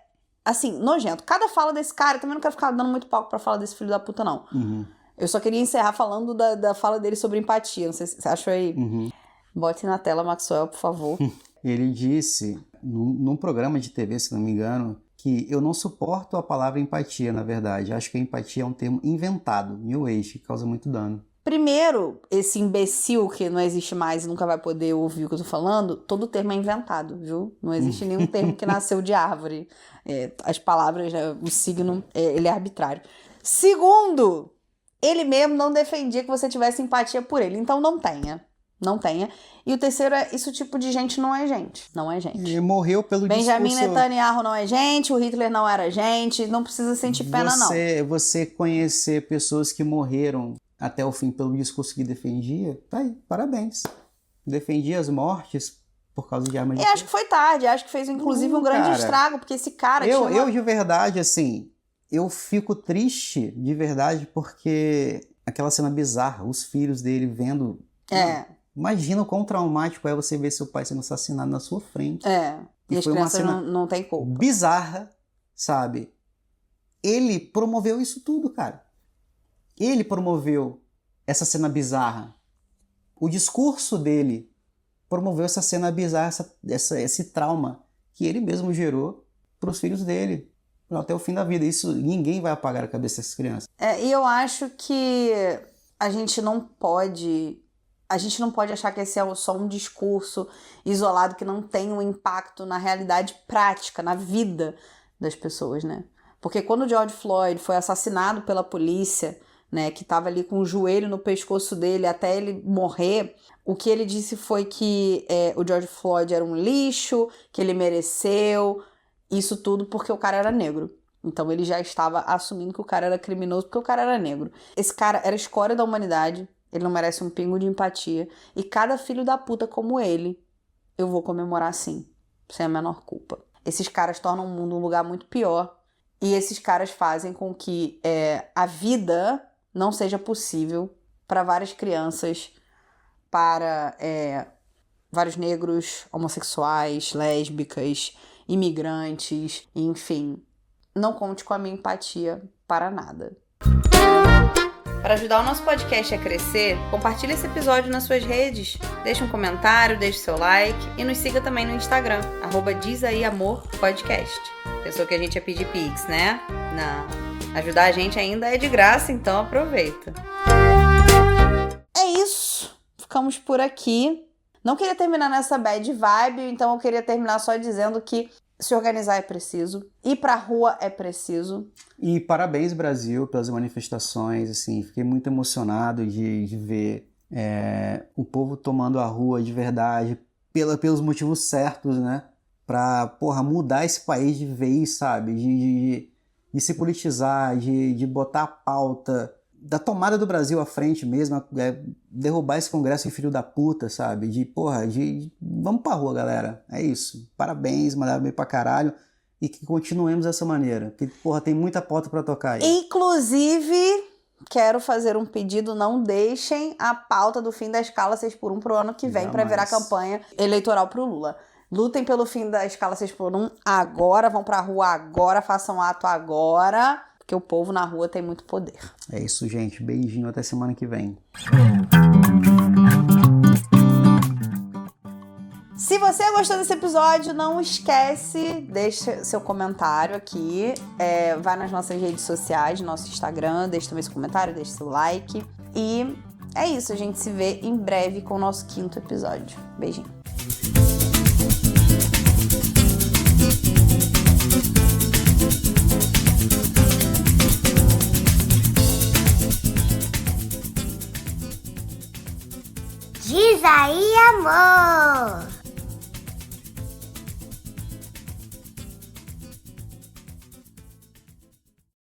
assim, nojento. Cada fala desse cara, eu também não quero ficar dando muito palco pra falar desse filho da puta, não. Eu só queria encerrar falando da fala dele sobre empatia. Não sei se você achou aí. Bote na tela, Maxwell, por favor. Ele disse, num programa de TV, se não me engano, que eu não suporto a palavra empatia, na verdade. Acho que a empatia é um termo inventado, New Age, que causa muito dano. Primeiro, esse imbecil que não existe mais e nunca vai poder ouvir o que eu tô falando, todo termo é inventado, viu? Não existe nenhum termo que nasceu de árvore. As palavras, o signo, ele é arbitrário. Segundo, ele mesmo não defendia que você tivesse empatia por ele, então não tenha. Não tenha. E o terceiro é, isso tipo de gente não é gente. Não é gente. Ele morreu pelo Benjamin discurso... Netanyahu não é gente, o Hitler não era gente, não precisa sentir pena, não. Você conhecer pessoas que morreram até o fim pelo discurso que defendia, tá aí, parabéns. Defendia as mortes por causa de armas de fogo. Acho que foi tarde, acho que fez inclusive um grande estrago, porque esse cara... Eu de verdade, assim, eu fico triste de verdade porque aquela cena bizarra, os filhos dele vendo... Imagina o quão traumático é você ver seu pai sendo assassinado na sua frente. E as crianças não têm culpa. Bizarra, sabe? Ele promoveu isso tudo, cara. Ele promoveu essa cena bizarra. O discurso dele promoveu essa cena bizarra, esse trauma que ele mesmo gerou para os filhos dele até o fim da vida. Isso ninguém vai apagar a cabeça dessas crianças. E eu acho que a gente não pode achar que esse é só um discurso isolado que não tem um impacto na realidade prática, na vida das pessoas, né? Porque quando o George Floyd foi assassinado pela polícia, né, que estava ali com o joelho no pescoço dele até ele morrer, o que ele disse foi que o George Floyd era um lixo, que ele mereceu, isso tudo porque o cara era negro. Então ele já estava assumindo que o cara era criminoso porque o cara era negro. Esse cara era a escória da humanidade. Ele não merece um pingo de empatia. E cada filho da puta como ele, eu vou comemorar sim, sem a menor culpa. Esses caras tornam o mundo um lugar muito pior. E esses caras fazem com que a vida não seja possível para várias crianças, para vários negros, homossexuais, lésbicas, imigrantes, enfim. Não conte com a minha empatia para nada. Para ajudar o nosso podcast a crescer, compartilhe esse episódio nas suas redes, deixe um comentário, deixe seu like e nos siga também no Instagram, @DizAíAmorPodcast. Pensou que a gente ia pedir Pix, né? Não. Ajudar a gente ainda é de graça, então aproveita. É isso. Ficamos por aqui. Não queria terminar nessa bad vibe, então eu queria terminar só dizendo que se organizar é preciso, ir pra rua é preciso. E parabéns, Brasil, pelas manifestações, assim, fiquei muito emocionado de ver o povo tomando a rua de verdade, pelos motivos certos, né? Pra, mudar esse país de vez, sabe? De se politizar, de botar a pauta da tomada do Brasil à frente mesmo, derrubar esse congresso de filho da puta, sabe? Vamos pra rua, galera. É isso. Parabéns, mandaram bem pra caralho. E que continuemos dessa maneira. Porque, tem muita pauta pra tocar aí. Inclusive, quero fazer um pedido, não deixem a pauta do fim da escala 6x1 pro ano que vem pra virar campanha eleitoral pro Lula. Lutem pelo fim da escala 6x1 agora, vão pra rua agora, façam ato agora. Porque o povo na rua tem muito poder. É isso, gente. Beijinho, até semana que vem. Se você gostou desse episódio, não esquece, deixa seu comentário aqui. Vai nas nossas redes sociais, no nosso Instagram, deixa também seu comentário, deixa seu like. E é isso, a gente se vê em breve com o nosso 5º episódio. Beijinho. Diz aí, amor!